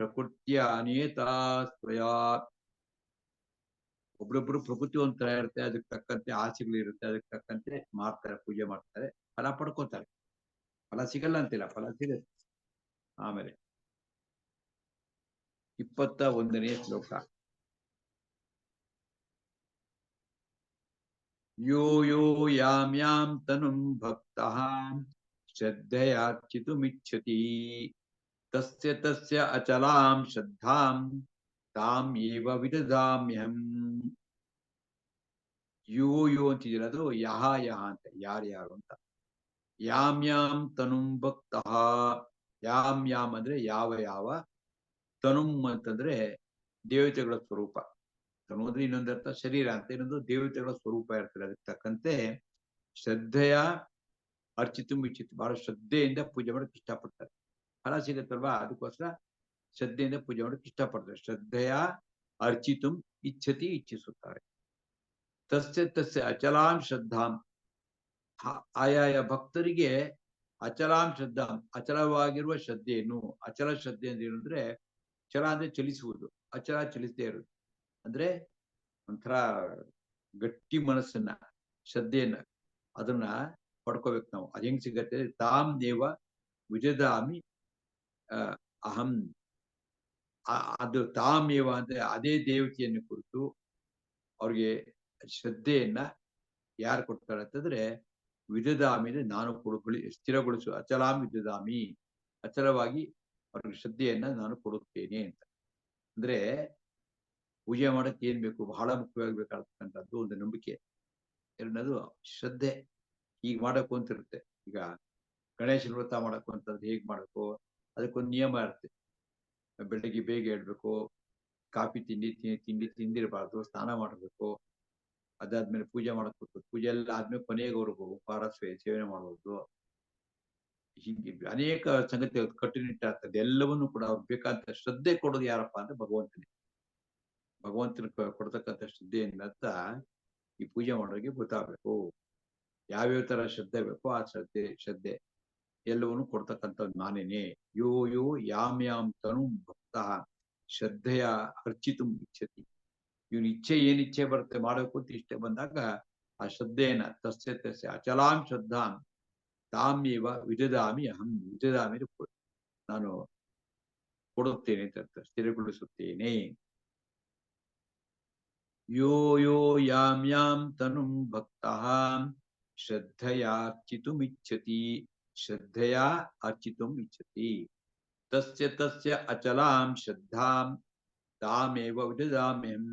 ಪ್ರಕೃತಿಯ ನಿಯತಾ ಸ್ವಯಾ. ಒಬ್ರೊಬ್ರು ಪ್ರಕೃತಿ ಒಂಥರ ಇರುತ್ತೆ, ಅದಕ್ಕೆ ತಕ್ಕಂತೆ ಆಸೆಗಳಿರುತ್ತೆ, ಅದಕ್ಕೆ ತಕ್ಕಂತೆ ಮಾಡ್ತಾರೆ, ಪೂಜೆ ಮಾಡ್ತಾರೆ, ಫಲ ಪಡ್ಕೋತಾರೆ. ಫಲ ಸಿಗಲ್ಲ ಅಂತಿಲ್ಲ, ಫಲ ಸಿಗುತ್ತೆ. ಆಮೇಲೆ 21ನೇ ಶ್ಲೋಕ. ಯೋ ಯೋ ಯಾಂ ತನುಂ ಭಕ್ತಃ ಶ್ರದ್ಧಯಾರ್ಚಿತುಮಿಚ್ಛತಿ ತಸ್ಯ ಅಚಲಾಂ ಶ್ರದ್ಧಾಂ ತಾಂ ಏವ ವಿದಧಾಮ್ಯಹಂ. ಯೋ ಅಂತಿದ್ದೀರ, ಅದು ಯಹ ಅಂತ ಯಾರ್ಯಾರು ಅಂತ. ಯಾಂ ತನುಂ ಭಕ್ತಃ. ಯಾಂ ಅಂದ್ರೆ ಯಾವ. ತನುಂ ಅಂತಂದ್ರೆ ದೇವತೆಗಳ ಸ್ವರೂಪ. ತನು ಅಂದ್ರೆ ಇನ್ನೊಂದರ್ಥ ಶರೀರ ಅಂತ, ಇನ್ನೊಂದು ದೇವತೆಗಳ ಸ್ವರೂಪ ಇರ್ತದೆ. ಅದಕ್ಕೆ ತಕ್ಕಂತೆ ಶ್ರದ್ಧೆಯ ಅರ್ಚಿತು ಇಚ್ಛಿತು, ಬಹಳ ಶ್ರದ್ಧೆಯಿಂದ ಪೂಜೆ ಮಾಡಕ್ ಇಷ್ಟಪಡ್ತಾರೆ. ಫಲ ಸಿಗತ್ತಲ್ವಾ, ಅದಕ್ಕೋಸ್ಕರ ಶ್ರದ್ಧೆಯಿಂದ ಪೂಜೆ ಮಾಡಕ್ ಇಷ್ಟಪಡ್ತಾರೆ. ಶ್ರದ್ಧೆಯ ಅರ್ಚಿತು ಇಚ್ಛಿಸುತ್ತಾರೆ. ತಸ್ಯ ಅಚಲಾಂ ಶ್ರದ್ಧಾಂ. ಆಯಾಯ ಭಕ್ತರಿಗೆ ಅಚಲಾಂ ಶ್ರದ್ಧಾಂ, ಅಚಲವಾಗಿರುವ ಶ್ರದ್ಧೆಯನ್ನು. ಅಚಲ ಶ್ರದ್ಧೆ ಅಂದ್ರೆ ಏನಂದ್ರೆ, ಚಲ ಅಂದ್ರೆ ಚಲಿಸುವುದು, ಅಚಲ ಚಲಿಸದೇ ಇರುವುದು. ಅಂದ್ರೆ ಒಂಥರ ಗಟ್ಟಿ ಮನಸ್ಸನ್ನ, ಶ್ರದ್ಧೆಯನ್ನ, ಅದನ್ನ ಪಡ್ಕೋಬೇಕು ನಾವು. ಅದ್ ಹೆಂಗ್ ಸಿಗತ್ತೆ? ತಾಂ ದೇವ ವಿಜದಾಮಿ ಅಹಂ. ಅದು ತಾಮೇವ ಅಂದ್ರೆ ಅದೇ ದೇವತೆಯನ್ನು ಕುರಿತು ಅವ್ರಿಗೆ ಶ್ರದ್ಧೆಯನ್ನ ಯಾರು ಕೊಡ್ತಾರೆ ಅಂತಂದ್ರೆ, ವಿದದಾಮಿ ಅಂದ್ರೆ ನಾನು ಸ್ಥಿರಗೊಳಿಸು. ಅಚಲಾಂ ವಿದದಾಮಿ, ಅಚಲವಾಗಿ ಅವ್ರಿಗೆ ಶ್ರದ್ಧೆಯನ್ನ ನಾನು ಕೊಡುತ್ತೇನೆ ಅಂತ. ಅಂದ್ರೆ ಪೂಜೆ ಮಾಡಕ್ಕೆ ಏನ್ ಬೇಕು? ಬಹಳ ಮುಖ್ಯವಾಗಿ ಬೇಕಾಗ್ತಕ್ಕಂಥದ್ದು ಒಂದು ನಂಬಿಕೆ, ಎರಡನೇದು ಶ್ರದ್ಧೆ. ಈಗ ಮಾಡಬೇಕು ಅಂತ ಇರುತ್ತೆ. ಈಗ ಗಣೇಶನ ವ್ರತ ಮಾಡಬೇಕು ಅಂತಂದ್ರೆ ಹೇಗ್ ಮಾಡಬೇಕು, ಅದಕ್ಕೊಂದು ನಿಯಮ ಇರುತ್ತೆ. ಬೆಳಗ್ಗೆ ಬೇಗ ಹೇಳ್ಬೇಕು, ಕಾಫಿ ತಿಂಡಿ ತಿಂದಿರಬಾರ್ದು, ಸ್ನಾನ ಮಾಡಬೇಕು, ಅದಾದ್ಮೇಲೆ ಪೂಜೆ ಮಾಡಬೇಕು. ಪೂಜೆ ಎಲ್ಲ ಆದ್ಮೇಲೆ ಕೊನೆಗೆ ಅವ್ರಿಗೆ ಉಪಹಾರ ಸೇವನೆ ಮಾಡಬಹುದು. ಹೀಗೆ ಅನೇಕ ಸಂಗತಿ ಕಟ್ಟುನಿಟ್ಟಾಗ್ತದೆ. ಎಲ್ಲವನ್ನೂ ಕೂಡ ಅವ್ರಿಗೆ ಬೇಕಾದಂತ ಶ್ರದ್ಧೆ ಕೊಡೋದು ಯಾರಪ್ಪ ಅಂದ್ರೆ ಭಗವಂತನೇ. ಭಗವಂತನ ಕೊಡ್ತಕ್ಕಂಥ ಶ್ರದ್ಧೆಯಿಂದ ಈ ಪೂಜೆ ಮಾಡೋರಿಗೆ ಗೊತ್ತಾಗಬೇಕು. ಯಾವ್ಯಾವ ತರ ಶ್ರದ್ಧೆ ಬೇಕೋ ಆ ಶ್ರದ್ಧೆ ಎಲ್ಲವನ್ನೂ ಕೊಡ್ತಕ್ಕಂಥದ್ದು ನಾನೇನೆ. ಯೋ ಯಾಂ ತನು ಭಕ್ತಃ ಶ್ರದ್ಧೆಯ ಅರ್ಚಿತು ಇಚ್ಛತಿ. ಇವನ್ ಇಚ್ಛೆ ಏನ್ ಇಚ್ಛೆ ಬರುತ್ತೆ ಮಾಡಬೇಕು ಅಂತ ಇಷ್ಟೇ ಬಂದಾಗ ಆ ಶ್ರದ್ಧೆಯನ್ನ ತಸ್ಯ ಅಚಲಾಂ ಶ್ರದ್ಧಾಂ ತಾಮೇವ ವಿದದಾಮಿ ಅಹಂ. ವಿದದಾಮಿ ನಾನು ಕೊಡುತ್ತೇನೆ ಅಂತ, ಸ್ಥಿರಗೊಳಿಸುತ್ತೇನೆ. ಯೋ ಯಾಂ ತನುಂ ಭಕ್ತಃ ಶ್ರದ್ಧಯಾರ್ಚಿತುಮಿಚ್ಛತಿ ತಸ್ಯ ಅಚಲಾಂ ಶ್ರದ್ಧಾಂ ತಾಮೇವ ವಿದದಾಮ್ಯಹಂ.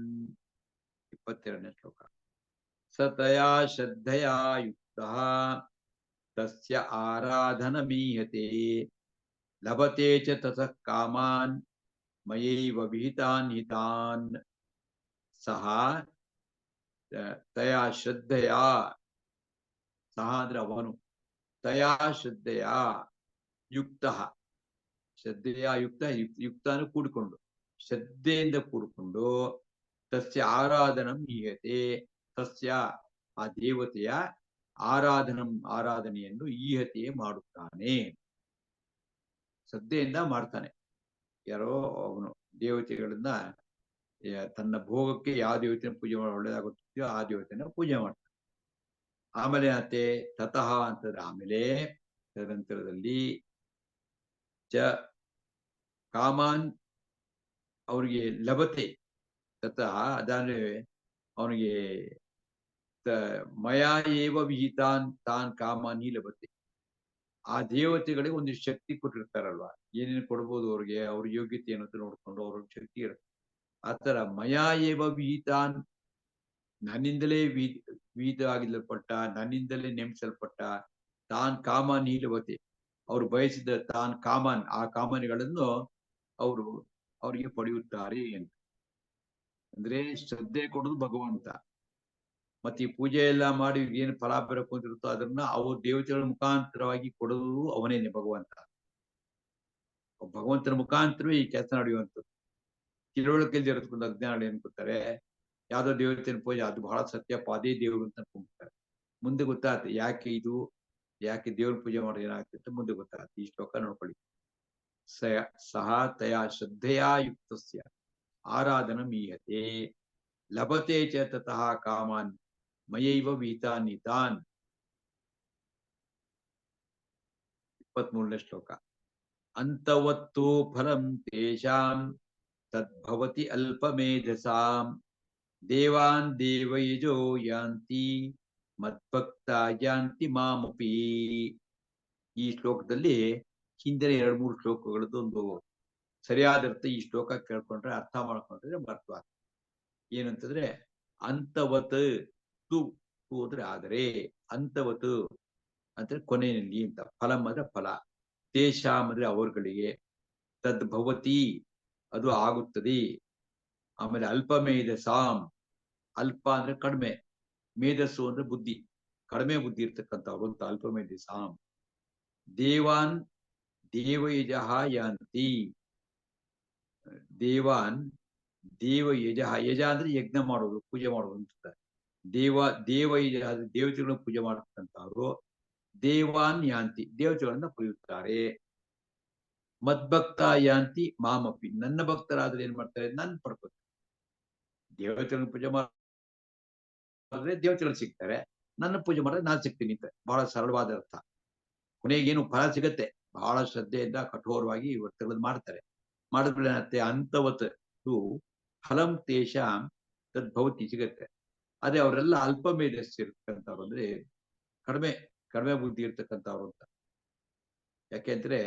22ನೇ ಶ್ಲೋಕ. ಸತಯಾ ಶ್ರದ್ಧಯಾ ಯುಕ್ತಃ ತಸ್ಯ ಆರಾಧನಮೀಯತೆ ಲಭತೆ ಚ ತತಃ ಕಾಮಾನ್ ಮಯೈವ ವಿಹಿತಾನ್ ಹಿತಾನ್ ಸಹ ತಯಾ ಶ್ರದ್ಧೆಯ ಸಹ ಅಂದ್ರೆ ಅವನು ತಯಾ ಶ್ರದ್ಧೆಯ ಯುಕ್ತ ಶ್ರದ್ಧೆಯ ಯುಕ್ತನು ಕೂಡಿಕೊಂಡು ಶ್ರದ್ಧೆಯಿಂದ ಕೂಡಿಕೊಂಡು ತಸ್ಯ ಆರಾಧನಂ ಈಹತೆ ತಸ್ಯ ಆ ದೇವತೆಯ ಆರಾಧನೆಯನ್ನು ಈಹತೆ ಮಾಡುತ್ತಾನೆ. ಶ್ರದ್ಧೆಯಿಂದ ಮಾಡ್ತಾನೆ. ಯಾರೋ ಅವನು ದೇವತೆಗಳನ್ನ ತನ್ನ ಭೋಗಕ್ಕೆ ಯಾವ ದೇವತೆನ ಪೂಜೆ ಮಾಡಿ ಒಳ್ಳೇದಾಗುತ್ತೋ ಆ ದೇವತೆನ ಪೂಜೆ ಮಾಡ್ತಾನೆ. ಆಮೇಲೆ ಮತ್ತೆ ತತಃ ಅಂತಂದ್ರೆ ಆಮೇಲೆ ತದನಂತರದಲ್ಲಿ ಚ ಕಾಮಾನ್ ಅವರಿಗೆ ಲಭತೆ ತತಃ ಅದಾದ್ರೆ ಅವನಿಗೆ ಮಯಾ ಏವ ವಿಹಿತಾನ್ ತಾನ್ ಕಾಮಾನಿ ಲಭತೆ. ಆ ದೇವತೆಗಳಿಗೆ ಒಂದಿಷ್ಟು ಶಕ್ತಿ ಕೊಟ್ಟಿರ್ತಾರಲ್ವಾ, ಏನೇನು ಕೊಡ್ಬೋದು ಅವ್ರಿಗೆ, ಅವ್ರ ಯೋಗ್ಯತೆ ಏನಂತ ನೋಡ್ಕೊಂಡು ಅವ್ರಿಗೆ ಶಕ್ತಿ ಇರುತ್ತೆ. ಆತರ ಮಯಾ ಏವ ವಿಹಿತಾನ್ ನನ್ನಿಂದಲೇ ವಿಹಿತ ಆಗಿಲ್ಪಟ್ಟ, ನನ್ನಿಂದಲೇ ನೇಮಿಸಲ್ಪಟ್ಟ ತಾನ್ ಕಾಮಾನಿ ಲಭತೆ. ಅವ್ರು ಬಯಸಿದ ತಾನ್ ಕಾಮಾನ್ ಆ ಕಾಮನೆಗಳನ್ನು ಅವರು ಅವರಿಗೆ ಪಡೆಯುತ್ತಾರೆ ಅಂತ. ಅಂದ್ರೆ ಶ್ರದ್ಧೆ ಕೊಡೋದು ಭಗವಂತ. ಮತ್ತೆ ಈ ಪೂಜೆ ಎಲ್ಲ ಮಾಡಿ ಏನು ಫಲ ಬರಬೇಕು ಅಂತಿರುತ್ತೋ ಅದನ್ನ ಅವ್ರ ದೇವತೆಗಳ ಮುಖಾಂತರವಾಗಿ ಕೊಡೋದು ಅವನೇನೆ ಭಗವಂತ. ಭಗವಂತನ ಮುಖಾಂತರವೇ ಈ ಕೆಲಸ ನಡೆಯುವಂಥದ್ದು. ತಿಳುವಳಿಕೆಯಲ್ಲಿ ಇರತಕ್ಕಂಥ ಅಜ್ಞಾನ ಅನ್ಕೊತಾರೆ ಯಾವ್ದೋ ದೇವತೆನ ಪೂಜೆ ಅದು ಬಹಳ ಸತ್ಯಪ್ಪ ಅದೇ ದೇವರು ಅಂತ ಅನ್ಕೊಂಡ್ಬಿಡ್ತಾರೆ. ಮುಂದೆ ಗೊತ್ತಾಗುತ್ತೆ ಯಾಕೆ ದೇವ್ರ ಪೂಜೆ ಮಾಡೋದು ಏನಾಗ್ತಿತ್ತು ಮುಂದೆ ಗೊತ್ತಾಗುತ್ತೆ. ಈ ಶ್ಲೋಕ ನೋಡ್ಕೊಳ್ಳಿ. ಸಹ ತಯಾ ಶ್ರದ್ಧೆಯಾ ಯುಕ್ತಸ್ಯ ಆರಾಧನಮೀಯತೆ ಲಭತೆ ಚ ತತಃ ಕಾಮಾನ್ ಮಯೈವ ವಿಹಿತಾನ್ ಹಿತಾನ್. 23ನೇ ಶ್ಲೋಕ. ಅಂತವತ್ತು ಫಲಂ ತೇಷಾಂ ತದ್ಭವತಿ ಅಲ್ಪಮೇಧಸಾಂ ದೇವಾನ್ ದೇವಯಜೋ ಯಾಂತಿ ಮದ್ಭಕ್ತ ಯಾಂತಿ ಮಾಮಪಿ. ಈ ಶ್ಲೋಕದಲ್ಲಿ ಹಿಂದಿನ 2-3 ಶ್ಲೋಕಗಳದ್ದು ಒಂದು ಸರಿಯಾದ ಅರ್ಥ ಈ ಶ್ಲೋಕ ಕೇಳ್ಕೊಂಡ್ರೆ ಅರ್ಥ ಮಾಡ್ಕೊಂಡ್ರೆ ಬರ್ತವ. ಏನಂತಂದ್ರೆ ಅಂತವತ್ ತು ಅಂದ್ರೆ ಆದರೆ, ಅಂತವತ್ ಅಂದ್ರೆ ಕೊನೆಯಲ್ಲಿ ಅಂತ, ಫಲಂ ಅಂದ್ರೆ ಫಲ, ತೇಷಾಂ ಅಂದ್ರೆ ಅವರುಗಳಿಗೆ, ತದ್ಭವತಿ ಅದು ಆಗುತ್ತದೆ, ಆಮೇಲೆ ಅಲ್ಪಮೇಧಸಾಂ ಅಲ್ಪ ಅಂದ್ರೆ ಕಡಿಮೆ, ಮೇಧಸ್ಸು ಅಂದ್ರೆ ಬುದ್ಧಿ, ಕಡಿಮೆ ಬುದ್ಧಿ ಇರ್ತಕ್ಕಂಥವ್ರು ಅಂತ ಅಲ್ಪಮೇಧಸಾಂ. ದೇವಾನ್ ದೇವಯಜಃ ಯಾಂತಿ, ದೇವಾನ್ ದೇವಯಜ ಯಜ ಅಂದ್ರೆ ಯಜ್ಞ ಮಾಡೋದು ಪೂಜೆ ಮಾಡೋದು ಅಂತ. ದೇವಯಜ ದೇವತೆಗಳನ್ನು ಪೂಜೆ ಮಾಡತಕ್ಕಂಥವ್ರು ದೇವಾನ್ ಯಾಂತಿ ದೇವತೆಗಳನ್ನ ಪಡೆಯುತ್ತಾರೆ. ಮದ್ಭಕ್ತ ಯಾಂತಿ ಮಾಮಪಿ ನನ್ನ ಭಕ್ತರಾದ್ರೆ ಏನ್ ಮಾಡ್ತಾರೆ, ನನ್ನ ಪಡ್ಕೋತಾರೆ. ದೇವತೆಗಳನ್ನು ಪೂಜೆ ಮಾಡಿದ್ರೆ ದೇವತೆಗಳು ಸಿಗ್ತಾರೆ, ನನ್ನ ಪೂಜೆ ಮಾಡಿದ್ರೆ ನಾನು ಸಿಗ್ತೀನಿ ಅಂತ. ಬಹಳ ಸರಳವಾದ ಅರ್ಥ. ಕೊನೆಗೇನು ಫಲ ಸಿಗತ್ತೆ. ಬಹಳ ಶ್ರದ್ಧೆಯಿಂದ ಕಠೋರವಾಗಿ ವ್ರತಗಳನ್ನು ಮಾಡ್ತಾರೆ. ಮಾಡಿದ್ಮೇಲೆ ಮತ್ತೆ ಅಂತವತ್ ಫಲಂ ತೇಷಾಂ ತದ್ಭವತಿ ಸಿಗತ್ತೆ. ಆದ್ರೆ ಅವರೆಲ್ಲ ಅಲ್ಪ ಮೇಧಸ್ಸು ಇರ್ತಕ್ಕಂಥವ್ರು, ಅಂದ್ರೆ ಕಡಿಮೆ ಬುದ್ಧಿ ಇರ್ತಕ್ಕಂಥವ್ರು ಅಂತ. ಯಾಕೆಂದ್ರೆ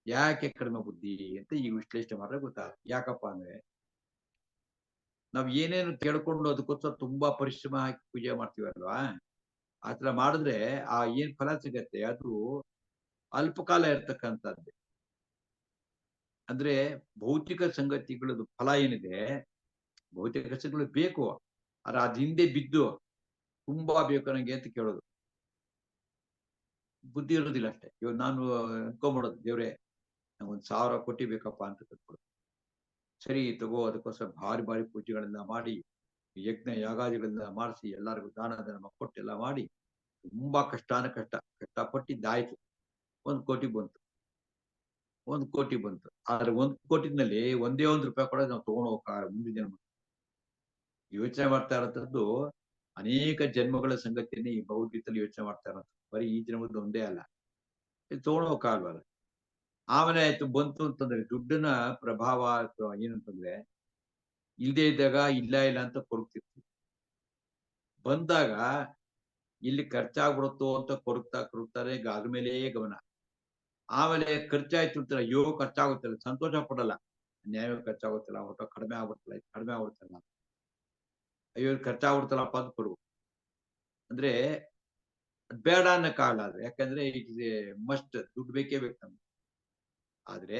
ಯಾಕೆ ಕಡಿಮೆ ಬುದ್ಧಿ ಅಂತ ಈಗ ವಿಶ್ಲೇಷಣೆ ಮಾಡಿದ್ರೆ ಗೊತ್ತಾಗುತ್ತೆ. ಯಾಕಪ್ಪ ಅಂದ್ರೆ ನಾವ್ ಏನೇನು ಕೇಳ್ಕೊಂಡು ಅದಕ್ಕೋಸ್ಕರ ತುಂಬಾ ಪರಿಶ್ರಮ ಹಾಕಿ ಪೂಜೆ ಮಾಡ್ತೀವಲ್ವಾ, ಆತರ ಮಾಡಿದ್ರೆ ಆ ಏನ್ ಫಲ ಸಿಗತ್ತೆ ಅದು ಅಲ್ಪಕಾಲ ಇರ್ತಕ್ಕಂಥದ್ದು. ಅಂದ್ರೆ ಭೌತಿಕ ಸಂಗತಿಗಳದ್ದು ಫಲ ಏನಿದೆ, ಭೌತಿಕ ಸಂಗತಿಗಳು ಬೇಕು, ಆದ್ರೆ ಅದ್ ಹಿಂದೆ ಬಿದ್ದು ತುಂಬಾ ಬೇಕು ನನಗೆ ಅಂತ ಕೇಳೋದು ಬುದ್ಧಿ ಇರೋದಿಲ್ಲ ಅಷ್ಟೇ. ಇವಾಗ ನಾನು ಅನ್ಕೊಂಬಿಡೋದು, ದೇವ್ರೆ ನಂಗೊಂದು 1000 ಕೋಟಿ ಬೇಕಪ್ಪ ಅಂತ ಕಟ್ಕೊಡೋದು. ಸರಿ ತಗೋ, ಅದಕ್ಕೋಸ್ಕರ ಭಾರಿ ಪೂಜೆಗಳೆಲ್ಲ ಮಾಡಿ, ಯಜ್ಞ ಯಾಗಾದಿಗಳೆಲ್ಲ ಮಾಡಿಸಿ, ಎಲ್ಲರಿಗೂ ದಾನ ಧರ್ಮ ಕೊಟ್ಟೆಲ್ಲ ಮಾಡಿ ತುಂಬಾ ಕಷ್ಟಪಟ್ಟಿದ್ದಾಯ್ತು. 1 ಕೋಟಿ ಬಂತು. 1 ಕೋಟಿ ಬಂತು. ಆದ್ರೆ 1 ಕೋಟಿನಲ್ಲಿ ಒಂದೇ 1 ರೂಪಾಯಿ ಕೂಡ ನಾವು ತಗೊಂಡು ಹೋಗಕ್ಕಾಗಲ್ಲ ಮುಂದಿನ ಜನ್ಮ. ಯೋಚನೆ ಮಾಡ್ತಾ ಇರೋಂಥದ್ದು ಅನೇಕ ಜನ್ಮಗಳ ಸಂಗತಿಯನ್ನೇ ಈ ಭಗವದ್ಗೀತೆಯಲ್ಲಿ ಯೋಚನೆ ಮಾಡ್ತಾ ಇರೋದು. ಬರೀ ಈ ಜನ್ಮದ್ದು ಒಂದೇ ಅಲ್ಲ, ಇದು ತಗೊಂಡು ಹೋಗಕ್ಕಾಗಲ್ವಲ್ಲ. ಆಮೇಲೆ ಆಯ್ತು ಬಂತು ಅಂತಂದ್ರೆ ದುಡ್ಡಿನ ಪ್ರಭಾವ ಏನಂತಂದ್ರೆ ಇಲ್ಲದೆ ಇದ್ದಾಗ ಇಲ್ಲ ಅಂತ ಕೊರಗ್ತಿರ್ತೀವಿ. ಬಂದಾಗ ಇಲ್ಲಿ ಖರ್ಚಾಗ್ಬಿಡುತ್ತೋ ಅಂತ ಕೊರಗ್ತಾರೆ, ಅದ್ರ ಮೇಲೆ ಗಮನ. ಆಮೇಲೆ ಖರ್ಚಾಯ್ತು ಅಂತಾರೆ, ಅಯ್ಯೋ ಖರ್ಚಾಗುತ್ತಲ್ಲ, ಸಂತೋಷ ಪಡಲ್ಲ. ನ್ಯಾಯ ಖರ್ಚಾಗುತ್ತಲ್ಲ, ಹೊಟ್ಟೆ ಕಡಿಮೆ ಆಗ್ಬಿಡ್ತಲ್ಲ, ಅಯ್ಯೋ ಖರ್ಚಾಗ್ಬಿಡ್ತಲ್ಲಪ್ಪ ಅಂತ ಕೊಡು. ಅಂದ್ರೆ ಬೇಡ ಅನ್ನಕ್ಕಾಗಲ್ಲ ಅದು. ಯಾಕಂದ್ರೆ ಇಟ್ ಇಸ್ ಎ ಮಸ್ಟ್, ದುಡ್ಡು ಬೇಕೇ ಬೇಕು ನಮ್ಗೆ. ಆದ್ರೆ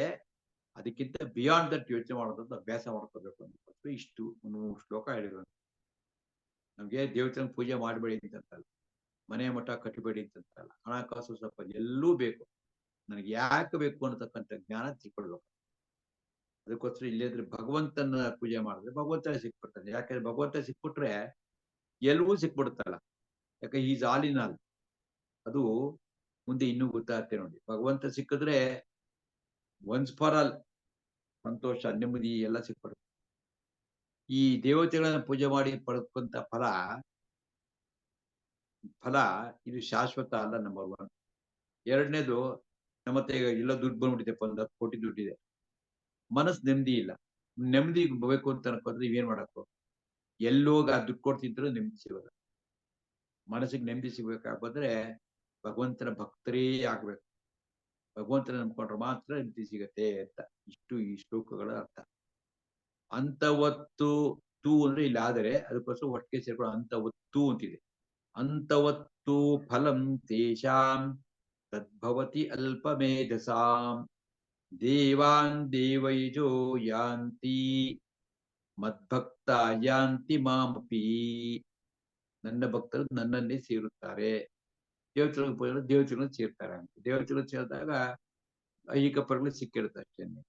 ಅದಕ್ಕಿಂತ ಬಿಯಾಂಡ್ ದಟ್ ಯೋಚನೆ ಮಾಡೋದಂತ ಅಭ್ಯಾಸ ಮಾಡ್ಕೋಬೇಕು ಅಂತ ಇಷ್ಟು 3 ಶ್ಲೋಕ ಹೇಳಿರೋದು. ನಮ್ಗೆ ದೇವತೆನ ಪೂಜೆ ಮಾಡಬೇಡಿ ಅಂತಲ್ಲ, ಮನೆ ಮಠ ಕಟ್ಟಬೇಡಿ ಅಂತಲ್ಲ, ಹಣಕಾಸು ಸ್ವಲ್ಪ ಎಲ್ಲೂ ಬೇಕು. ನನಗೆ ಯಾಕೆ ಬೇಕು ಅನ್ನತಕ್ಕಂಥ ಜ್ಞಾನ ತಿಳ್ಕೊಳ್ಬೇಕು. ಅದಕ್ಕೋಸ್ಕರ ಇಲ್ಲಿದ್ರೆ ಭಗವಂತನ ಪೂಜೆ ಮಾಡಿದ್ರೆ ಭಗವಂತ ಸಿಕ್ಬಿಡ್ತಾನೆ. ಯಾಕಂದ್ರೆ ಭಗವಂತ ಸಿಕ್ಬಿಟ್ರೆ ಎಲ್ಲವೂ ಸಿಕ್ಬಿಡುತ್ತಲ್ಲ. ಯಾಕೆ ಈಸ್ ಆಲ್ ಇನ್ ಆಲ್. ಅದು ಮುಂದೆ ಇನ್ನೂ ಗೊತ್ತಾಗುತ್ತೆ ನೋಡಿ. ಭಗವಂತ ಸಿಕ್ಕಿದ್ರೆ ಒನ್ಸ್ ಫಾರ್ ಆಲ್ ಸಂತೋಷ, ನೆಮ್ಮದಿ ಎಲ್ಲ ಸಿಕ್ಬಿಡುತ್ತೆ. ಈ ದೇವತೆಗಳನ್ನ ಪೂಜೆ ಮಾಡಿ ಪಡೆದುಕೊಂತ ಫಲ ಇದು ಶಾಶ್ವತ ಅಲ್ಲ. ನಂಬರ್ 1. ಎರಡನೇದು, ನಮ್ಮತ್ತೆ ಈಗ ಎಲ್ಲ ದುಡ್ಡು ಬಂದ್ಬಿಟ್ಟಿದೆ, 10 ಕೋಟಿ ದುಡ್ಡಿದೆ, ಮನಸ್ಸು ನೆಮ್ಮದಿ ಇಲ್ಲ. ನೆಮ್ಮದಿ ಬೇಕು ಅಂತ ಅನ್ಕೊಂಡ್ರೆ ನೀವೇನ್ ಮಾಡಬೇಕು? ಎಲ್ಲೋಗ ದುಡ್ಡು ಕೊಟ್ಟು ತಿಂತರೂ ನೆಮ್ಮದಿ ಸಿಗೋಲ್ಲ. ಮನಸ್ಸಿಗೆ ನೆಮ್ಮದಿ ಸಿಗ್ಬೇಕಾದ್ರೆ ಭಗವಂತನ ಭಕ್ತರೇ ಆಗ್ಬೇಕು. ಭಗವಂತನ ನಂಬ್ಕೊಂಡ್ರೆ ಮಾತ್ರ ನೆಮ್ಮದಿ ಸಿಗತ್ತೆ ಅಂತ ಇಷ್ಟು ಈ ಶ್ಲೋಕಗಳ ಅರ್ಥ. ಅಂತವತ್ತು ತೂ ಅಂದ್ರೆ ಇಲ್ಲಿ ಆದರೆ ಅದಕ್ಕೋಸ್ಕರ ಒಟ್ಟಿಗೆ ಸೇರ್ಕೊಂಡು ಅಂತವತ್ತು ಅಂತಿದೆ. ಅಂತವತ್ತು ಫಲಂ ತೇಷಾಂ ತದ್ಭವತಿ ಅಲ್ಪಮೇಧಸಾಂ ದೇವಾನ್ ದೇವೈಜೋ ಯಾಂತಿ ಮದ್ಭಕ್ತ ಯಾಂತಿ ಮಾಮಪಿ. ನನ್ನ ಭಕ್ತರು ನನ್ನನ್ನೇ ಸೇರುತ್ತಾರೆ. ದೇವತೆಗಳನ್ನು ಸೇರ್ತಾರೆ ಅಂತ. ದೇವತೆಗಳು ಸೇರಿದಾಗ ಐಹಿಕ ಫಲಗಳು ಸಿಕ್ಕಿರುತ್ತೆ ಅಷ್ಟೇನೆ.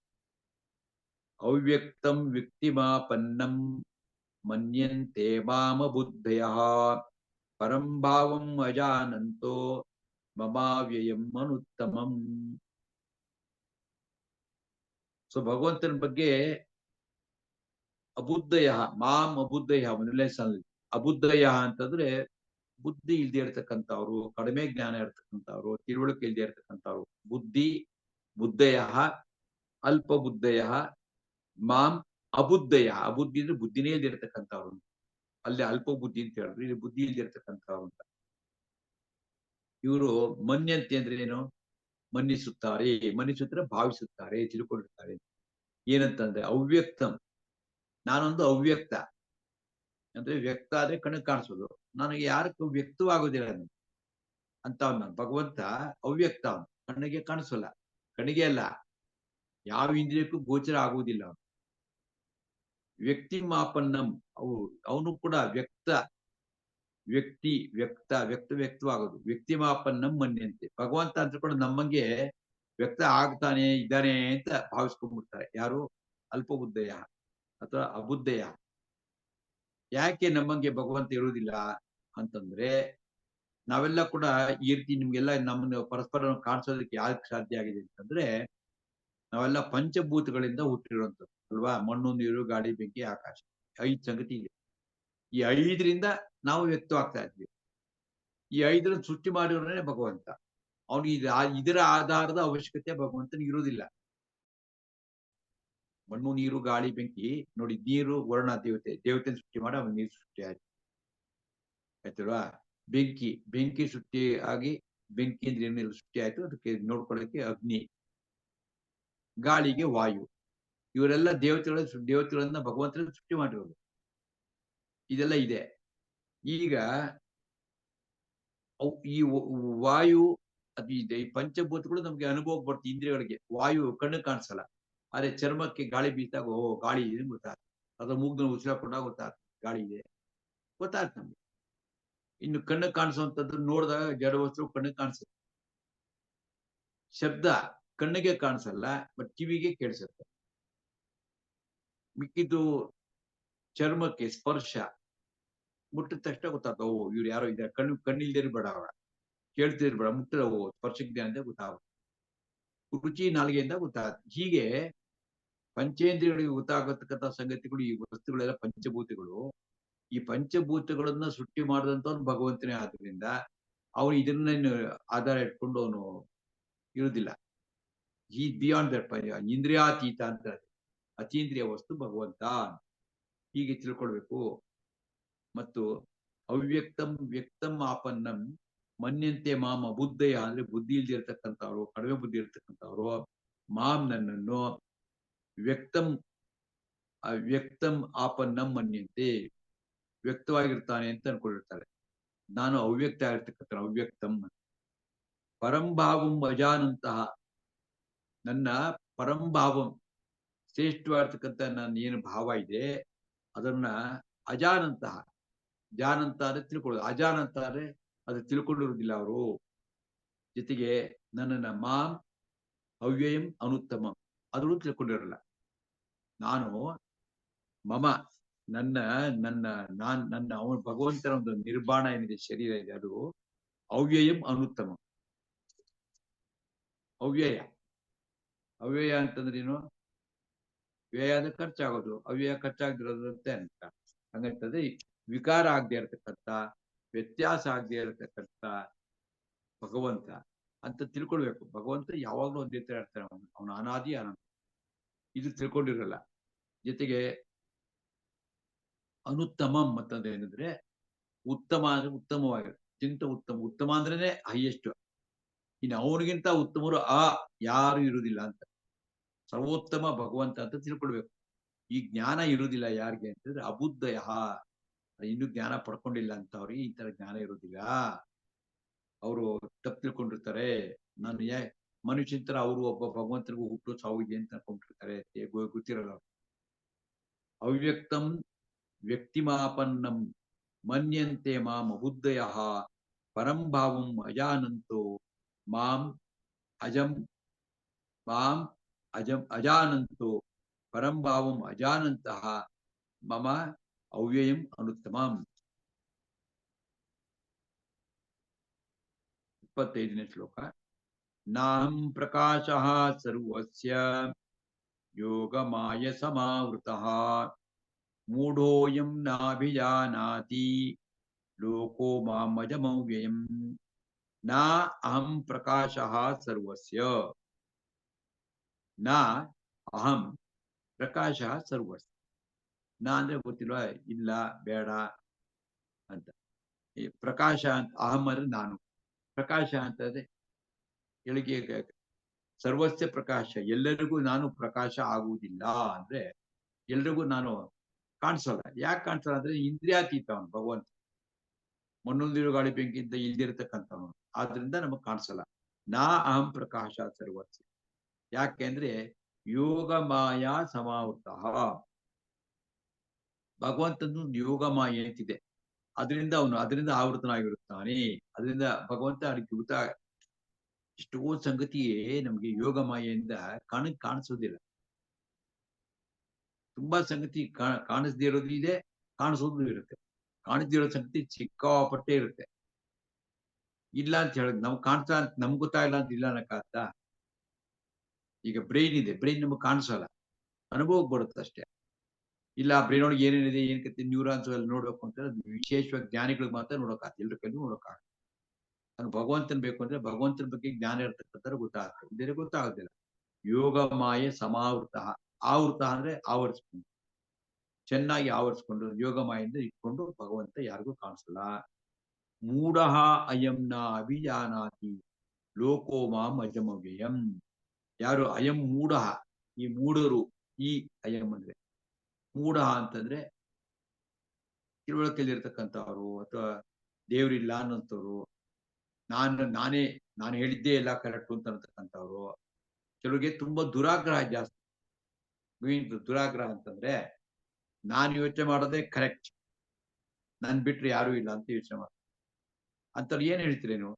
ಅವ್ಯಕ್ತಂ ವ್ಯಕ್ತಿಮಾಪನ್ನಂ ಮನ್ಯಂತೆ ಮಾಮ ಬುದ್ಧಯಃ ಪರಂ ಭಾವಂ ಅಜಾನಂತೋ ಮಮಾವ್ಯಯಂ ಅನುತ್ತಮಂ. ಸೊ ಭಗವಂತನ ಬಗ್ಗೆ ಅಬುದ್ಧಯ ಮಾಂ ಅಬುದ್ಧಯ ಮೊದಲನೇ ಸ್ಥಾನದಲ್ಲಿ. ಅಬುದ್ಧಯ ಅಂತಂದ್ರೆ ಬುದ್ಧಿ ಇಲ್ದೇ ಇರ್ತಕ್ಕಂಥವ್ರು, ಕಡಿಮೆ ಜ್ಞಾನ ಇರ್ತಕ್ಕಂಥವ್ರು, ತಿಳುವಳಿಕೆ ಇಲ್ದೇ ಇರ್ತಕ್ಕಂಥವ್ರು. ಬುದ್ಧಯ ಅಲ್ಪ ಬುದ್ಧಯ ಮಾಂ ಅಬುದ್ಧಯ. ಅಬುದ್ಧಿ ಅಂದ್ರೆ ಬುದ್ಧಿನೇ ಇಲ್ದಿರ್ತಕ್ಕಂಥವ್ರು. ಅಲ್ಲಿ ಅಲ್ಪ ಬುದ್ಧಿ ಅಂತ ಹೇಳಿದ್ರು, ಇಲ್ಲಿ ಬುದ್ಧಿ ಇಲ್ದಿರ್ತಕ್ಕಂಥವ್ರು ಅಂತ. ಇವರು ಮನ್ಯಂತೆ ಅಂದ್ರೆ ಏನು? ಮನ್ನಿಸುತ್ತಾರೆ. ಮನ್ನಿಸುತ್ತಾರೆ ಭಾವಿಸುತ್ತಾರೆ, ತಿಳ್ಕೊಂಡಿರ್ತಾರೆ. ಏನಂತಂದ್ರೆ ಅವ್ಯಕ್ತಂ, ನಾನೊಂದು ಅವ್ಯಕ್ತ. ಅಂದ್ರೆ ವ್ಯಕ್ತ ಆದ್ರೆ ಕಣ್ಣಿಗೆ ಕಾಣಿಸೋದು, ನನಗೆ ಯಾರಕ್ಕೂ ವ್ಯಕ್ತವಾಗೋದಿಲ್ಲ ಅಂತ ಅವನ ಭಗವಂತ ಅವ್ಯಕ್ತ. ಅವನು ಕಣ್ಣಿಗೆ ಕಾಣಿಸೋಲ್ಲ, ಕಣ್ಣಿಗೆ ಅಲ್ಲ, ಯಾವ ಇಂದ್ರಿಯಕ್ಕೂ ಗೋಚರ ಆಗುವುದಿಲ್ಲ ಅವನು. ವ್ಯಕ್ತಿ ಮಾಪನ್ನಂ, ಅವನು ಕೂಡ ವ್ಯಕ್ತವಾಗೋದು. ವ್ಯಕ್ತಿ ಮಾಪನ್ನಂ ಮನ್ಯಂತೆ. ಭಗವಂತ ಅಂತ ಕೂಡ ನಮ್ಮಂಗೆ ವ್ಯಕ್ತ ಆಗ್ತಾನೆ ಇದ್ದಾನೆ ಅಂತ ಭಾವಿಸ್ಕೊಂಡ್ಬಿಡ್ತಾರೆ. ಯಾರು? ಅಲ್ಪ ಬುದ್ಧಯ ಅಥವಾ ಅಬುದ್ಧಯ. ಯಾಕೆ ನಮ್ಮಂಗೆ ಭಗವಂತ ಇರುವುದಿಲ್ಲ ಅಂತಂದ್ರೆ, ನಾವೆಲ್ಲ ಕೂಡ ಈ ರೀತಿ ನಿಮ್ಗೆಲ್ಲ ನಮ್ಮನ್ನು ಪರಸ್ಪರ ಕಾಣಿಸೋದಕ್ಕೆ ಯಾಕೆ ಸಾಧ್ಯ ಆಗಿದೆ ಅಂತಂದ್ರೆ, ನಾವೆಲ್ಲ ಪಂಚಭೂತಗಳಿಂದ ಹುಟ್ಟಿರುವಂಥದ್ದು ಅಲ್ವಾ? ಮಣ್ಣು, ನೀರು, ಗಾಳಿ, ಬೆಂಕಿ, ಆಕಾಶ. 5 ಸಂಗತಿ ಇದೆ. ಈ 5ರಿಂದ ನಾವು ವ್ಯಕ್ತವಾಗ್ತಾ ಇದ್ವಿ. ಈ 5 ಸೃಷ್ಟಿ ಮಾಡಿರೋನೇ ಭಗವಂತ. ಅವನಿಗೆ ಇದರ ಆಧಾರದ ಅವಶ್ಯಕತೆ ಭಗವಂತನಿಗೆ ಇರುವುದಿಲ್ಲ. ಮಣ್ಣು, ನೀರು, ಗಾಳಿ, ಬೆಂಕಿ ನೋಡಿ. ನೀರು ವರ್ಣ ದೇವತೆ ಸೃಷ್ಟಿ ಮಾಡಿ ಅವನ ನೀರು ಸೃಷ್ಟಿ ಆಯ್ತು, ಆಯ್ತಲ್ವಾ? ಬೆಂಕಿ ಸೃಷ್ಟಿ ಆಗಿ ಬೆಂಕಿ ಅಂದ್ರೆ ಸೃಷ್ಟಿ ಆಯ್ತು, ಅದಕ್ಕೆ ನೋಡ್ಕೊಳ್ಳಕ್ಕೆ ಅಗ್ನಿ. ಗಾಳಿಗೆ ವಾಯು. ಇವರೆಲ್ಲ ದೇವತೆಗಳನ್ನ ಭಗವಂತನ ಸೃಷ್ಟಿ ಮಾಡಿರೋದು. ಇದೆಲ್ಲ ಇದೆ. ಈಗ ಈ ವಾಯು ಅದು ಇದೆ. ಈ ಪಂಚಭೂತಗಳು ನಮ್ಗೆ ಅನುಭವಕ್ಕೆ ಬರ್ತದೆ, ಇಂದ್ರಿಯಗಳಿಗೆ. ವಾಯು ಕಣ್ಣು ಕಾಣಿಸಲ್ಲ, ಆದ್ರೆ ಚರ್ಮಕ್ಕೆ ಗಾಳಿ ಬೀಸಿದಾಗ ಗಾಳಿ ಇದೆ ಗೊತ್ತಾಗ್ತದೆ. ಅದ್ರ ಮೂಗ್ನ ಉಸಿರಾಕೊಂಡಾಗ ಗೊತ್ತಾಗ್ತದೆ ಗಾಳಿ ಇದೆ, ಗೊತ್ತಾಗ್ತದೆ ನಮ್ಗೆ. ಇನ್ನು ಕಣ್ಣು ಕಾಣಿಸುವಂತದ್ದು ನೋಡಿದಾಗ ಜಡ ವಸ್ತು ಕಣ್ಣಿಗೆ ಕಾಣಿಸುತ್ತೆ. ಶಬ್ದ ಕಣ್ಣಿಗೆ ಕಾಣಿಸಲ್ಲ, ಬಟ್ ಕಿವಿಗೆ ಕೇಳಿಸುತ್ತೆ. ಮಿಕ್ಕಿದ್ದು ಚರ್ಮಕ್ಕೆ ಸ್ಪರ್ಶ, ಮುಟ್ಟಿದ ತಕ್ಷಣ ಗೊತ್ತಾಗ್ತದೆ, ಇವ್ರು ಯಾರೋ ಇದ್ದಾರೆ. ಕಣ್ಣಿಲ್ದಿರ್ಬೇಡ, ಅವಳ ಕೇಳ್ತಿರ್ಬೇಡ, ಮುಟ್ಟಿದ ಸ್ಪರ್ಶಕ್ಕೆ ಅಂತ ಗೊತ್ತಾಗುತ್ತೆ. ರುಚಿ ನಾಲಿಗೆಯಿಂದ ಗೊತ್ತಾಗುತ್ತೆ. ಹೀಗೆ ಪಂಚೇಂದ್ರಿಯಗಳಿಗೆ ಗೊತ್ತಾಗತಕ್ಕಂಥ ಸಂಗತಿಗಳು, ಈ ವಸ್ತುಗಳೆಲ್ಲ ಪಂಚಭೂತಗಳು. ಈ ಪಂಚಭೂತಗಳನ್ನ ಸೃಷ್ಟಿ ಮಾಡಿದಂಥವ್ನು ಭಗವಂತನೇ. ಆದ್ರಿಂದ ಅವನು ಇದನ್ನೇನು ಆಧಾರ ಇಟ್ಕೊಂಡು ಅವನು ಇರುವುದಿಲ್ಲ. ಈ ಬಿಯಾಂಡ್ ದಟ್, ಇಂದ್ರಿಯಾತೀತ ಅಂತ. ಅತೀಂದ್ರಿಯ ವಸ್ತು ಭಗವಂತ, ಹೀಗೆ ತಿಳ್ಕೊಳ್ಬೇಕು. ಮತ್ತು ವ್ಯಕ್ತಂ ಆಪನ್ನಂ ಮನ್ಯಂತೆ ಮಾಂ ಅಬುದ್ಧಯ ಅಂದ್ರೆ ಬುದ್ಧಿ ಇಲ್ದಿರ್ತಕ್ಕಂಥವ್ರು, ಕಡಿಮೆ ಬುದ್ಧಿ ಇರ್ತಕ್ಕಂಥವ್ರು. ಮಾಂ ನನ್ನನ್ನು ವ್ಯಕ್ತಂ ಆಪನ್ನಂ ಮನ್ಯಂತೆ ವ್ಯಕ್ತವಾಗಿರ್ತಾನೆ ಅಂತ ಅನ್ಕೊಂಡಿರ್ತಾರೆ. ನಾನು ಅವ್ಯಕ್ತ ಆಗಿರ್ತಕ್ಕಂಥ ಅವ್ಯಕ್ತಂ. ಪರಂಭಾವಂ ಅಜಾನಂತಹ, ನನ್ನ ಪರಂಭಾವಂ ಶ್ರೇಷ್ಠವಾಗಿರ್ತಕ್ಕಂಥ ನನ್ನ ಏನು ಭಾವ ಇದೆ ಅದನ್ನ ಅಜಾನಂತಹ, ಜಾನಂತ ಅಂದ್ರೆ ತಿಳ್ಕೊಳ್ಳೋದು, ಅಜಾನಂತ ಅಂದ್ರೆ ಅದು ತಿಳ್ಕೊಂಡಿರುವುದಿಲ್ಲ ಅವರು. ಜೊತೆಗೆ ನನ್ನನ್ನ ಮಾಂ ಅವ್ಯಯಂ ಅನುತ್ತಮಂ ಅದನ್ನು ತಿಳ್ಕೊಂಡಿರಲ್ಲ. ನಾನು ಮಮ ನನ್ನ ನನ್ನ ನನ್ನ ಅವನ ಭಗವಂತನ ಒಂದು ನಿರ್ಮಾಣ ಏನಿದೆ, ಶರೀರ ಇದೆ, ಅದು ಅವ್ಯಯಂ ಅನುತ್ತಮ. ಅವ್ಯಯ ಅವ್ಯಯ ಅಂತಂದ್ರೆ ಏನು? ವ್ಯಯ ಅಂದ್ರೆ ಖರ್ಚಾಗೋದು, ಅವ್ಯಯ ಖರ್ಚಾಗದಿರೋದಂತೆ ಅಂತ. ಹಂಗಂತಂದ್ರೆ ವಿಕಾರ ಆಗದೆ ಇರತಕ್ಕಂಥ, ವ್ಯತ್ಯಾಸ ಆಗದೆ ಇರತಕ್ಕಂಥ ಭಗವಂತ ಅಂತ ತಿಳ್ಕೊಳ್ಬೇಕು. ಭಗವಂತ ಯಾವಾಗ್ಲೂ ಒಂದೇ ತರ ಇರ್ತಾನೆ, ಅವನ ಅನಾದಿ ಅನಂತ, ಇದು ತಿಳ್ಕೊಂಡಿರಲ್ಲ. ಜೊತೆಗೆ ಅನುತ್ತಮಂ ಅಂತಂದ್ರೆ ಏನಂದ್ರೆ ಉತ್ತಮ ಅಂದ್ರೆ ಉತ್ತಮವಾಗಿರುತ್ತೆ, ಅತ್ಯಂತ ಉತ್ತಮ. ಉತ್ತಮ ಅಂದ್ರೇನೆ ಹೈಯೆಸ್ಟ್. ಇನ್ನು ಅವನಿಗಿಂತ ಉತ್ತಮರು ಯಾರು ಇರುವುದಿಲ್ಲ ಅಂತ. ಸರ್ವೋತ್ತಮ ಭಗವಂತ ಅಂತ ತಿಳ್ಕೊಳ್ಬೇಕು. ಈ ಜ್ಞಾನ ಇರುವುದಿಲ್ಲ ಯಾರಿಗೆ ಅಂತಂದ್ರೆ ಅಬುದ್ಧಯ, ಇನ್ನು ಜ್ಞಾನ ಪಡ್ಕೊಂಡಿಲ್ಲ ಅಂತ ಅವ್ರಿಗೆ ಈ ತರ ಜ್ಞಾನ ಇರುವುದಿಲ್ಲ. ಅವರು ತಪ್ಪು ತಿಳ್ಕೊಂಡಿರ್ತಾರೆ. ನಾನು ಮನುಷ್ಯನ ತರ ಅವರು ಒಬ್ಬ ಭಗವಂತನಿಗೂ ಹುಟ್ಟು ಸಾವು ಇದೆ ಅಂತ ಅನ್ಕೊಂಡಿರ್ತಾರೆ, ಗೊತ್ತಿರಲ್ಲ. ಅವ್ಯಕ್ತಂ ವ್ಯಕ್ತಿಮಾಪನ್ನಂ ಮನ್ಯಂತೆ ಮಾಂ ಅಬುದ್ಧಯ ಪರಂಭಾವಂ ಅಜಾನಂತೋ ಮಾಂ ಅಜಂ ಮಾಂ ಅಜಂ ಅಜಾನಂತೋ ಪರಂಭಾವಂ ಅಜಾನಂತಹ ಮಮ ಅವ್ಯಯಂ ಅನುತ್ತಮಂ. 25ನೇ ಶ್ಲೋಕ. ನಾಹಂ ಪ್ರಕಾಶಃ ಸರ್ವಸ್ಯ ಯೋಗಮಾಯ ಸಮಾವೃತಃ ಮೂಢೋಯಂ ನಾಭಿಜಾನಾತಿ ಲೋಕೋ ಮಾಂ ಅಜಮವ್ಯಯಂ. ನಾ ಅಹಂ ಪ್ರಕಾಶಃ ಸರ್ವಸ್ಯ, ನಾ ಅಹಂ ಪ್ರಕಾಶಃ ಸರ್ವಸ್ಯ. ನಾ ಅಂದ್ರೆ ಗೊತ್ತಿಲ್ವಾ? ಇಲ್ಲ, ಬೇಡ ಅಂತ. ಈ ಪ್ರಕಾಶ ಅಂತ, ಅಹಂ ಅಂದ್ರೆ ನಾನು, ಪ್ರಕಾಶ ಅಂತಂದ್ರೆ ಎಳಿಗೆ ಸರ್ವಸ್ಯ ಪ್ರಕಾಶ, ಎಲ್ಲರಿಗೂ ನಾನು ಪ್ರಕಾಶ ಆಗುವುದಿಲ್ಲ. ಅಂದ್ರೆ ಎಲ್ರಿಗೂ ನಾನು ಕಾಣಿಸಲ್ಲ. ಯಾಕೆ ಕಾಣಿಸಲ್ಲ ಅಂದ್ರೆ ಇಂದ್ರಿಯಾತೀತ ಅವನು ಭಗವಂತ, ಮಣ್ಣುಂದಿರು ಗಾಳಿ ಬೆಂಕಿಯಿಂದ ಇಲ್ದಿರತಕ್ಕಂಥವನು, ಆದ್ರಿಂದ ನಮಗ್ ಕಾಣಿಸಲ್ಲ. ನಾ ಅಹಂ ಪ್ರಕಾಶ ಸರ್ವಸ್ಯ. ಯಾಕೆಂದ್ರೆ ಯೋಗ ಮಾಯಾ ಸಮಾವೃತ, ಭಗವಂತನು ಯೋಗ ಮಾಯೆ ಅಂತಿದೆ, ಅದರಿಂದ ಆವೃತನಾಗಿರುತ್ತಾನೆ. ಅದರಿಂದ ಭಗವಂತ ಅದಕ್ಕೆ ಗೊತ್ತ. ಎಷ್ಟೋ ಸಂಗತಿಯೇ ನಮ್ಗೆ ಯೋಗ ಮಾಯೆಯಿಂದ ಕಾಣಿಸೋದಿಲ್ಲ. ತುಂಬಾ ಸಂಗತಿ ಕಾಣಿಸದೇ ಇರೋದು ಇದೆ, ಕಾಣಿಸೋದು ಇರುತ್ತೆ. ಕಾಣಿಸದೇ ಇರೋ ಸಂಗತಿ ಸಿಕ್ಕಾಪಟ್ಟೆ ಇರುತ್ತೆ. ಇಲ್ಲ ಅಂತ ಹೇಳೋದು, ನಮ್ಗೆ ಕಾಣಿಸ್ತಾ ಅಂತ ನಮ್ಗೆ ಗೊತ್ತಾಗಿಲ್ಲ ಅಂತ ಇಲ್ಲ ಅನ್ನಕ್ಕಾಗ್ತಾ? ಈಗ ಬ್ರೈನ್ ಇದೆ, ಬ್ರೈನ್ ನಮಗೆ ಕಾಣಿಸಲ್ಲ, ಅನುಭವಕ್ಕೆ ಬರುತ್ತೆ ಅಷ್ಟೇ. ಇಲ್ಲ ಬ್ರೈನ್ ಒಳಗೆ ಏನೇನಿದೆ, ಏನ್ ಕತೆ, ನ್ಯೂರಾನ್ಸ್ ಎಲ್ಲ ನೋಡ್ಬೇಕು ಅಂತ ವಿಶೇಷವಾಗಿ ಜ್ಞಾನಿಗಳಿಗೆ ಮಾತ್ರ ನೋಡೋಕ್ಕಾಗ್ತದೆ, ಎಲ್ರ ಕೈಲೂ ನೋಡೋಕ್ಕಾಗ. ಹಂಗ ಭಗವಂತನ್ ಬೇಕು ಅಂದ್ರೆ ಭಗವಂತನ ಬಗ್ಗೆ ಜ್ಞಾನ ಇರ್ತಕ್ಕಂಥ ಗೊತ್ತಾಗ್ತದೆ, ಬೇರೆ ಗೊತ್ತಾಗೋದಿಲ್ಲ. ಯೋಗ ಮಾಯೆ ಸಮಾವೃತ, ಆವೃತ ಅಂದ್ರೆ ಆವರಿಸ್ಕೊಂಡು, ಚೆನ್ನಾಗಿ ಆವರಿಸ್ಕೊಂಡು ಯೋಗ ಮಾಯಿಂದ ಇಟ್ಕೊಂಡು ಭಗವಂತ ಯಾರಿಗೂ ಕಾಣಿಸಲ್ಲ. ಮೂಢ ಅಯಂನ ಅಭಿಜಾನಾತಿ ಲೋಕೋ ಮಾಂ ಅಜಮವ್ಯಯಂ. ಯಾರು ಅಯಂ ಮೂಢ, ಈ ಮೂಢರು, ಈ ಅಯಂ ಅಂದ್ರೆ ಮೂಢ ಅಂತಂದ್ರೆ ತಿಳುವಳಿಕೆಯಲ್ಲಿ ಇರ್ತಕ್ಕಂಥವ್ರು, ಅಥವಾ ದೇವ್ರಿಲ್ಲ ಅನ್ನೋಂಥವ್ರು, ನಾನು ಹೇಳಿದ್ದೇ ಎಲ್ಲ ಕರೆಕ್ಟ್ ಅಂತ ಅನ್ನತಕ್ಕಂಥವ್ರು. ಕೆಲವರಿಗೆ ತುಂಬಾ ದುರಾಗ್ರಹ ಜಾಸ್ತಿ. ದುರಾಗ್ರಹ ಅಂತಂದ್ರೆ ನಾನು ಯೋಚನೆ ಮಾಡೋದೇ ಕರೆಕ್ಟ್, ನನ್ ಬಿಟ್ರೆ ಯಾರು ಇಲ್ಲ ಅಂತ ಯೋಚನೆ ಮಾಡ ಅಂತವ್ರು. ಏನ್ ಹೇಳ್ತೀರೇನು?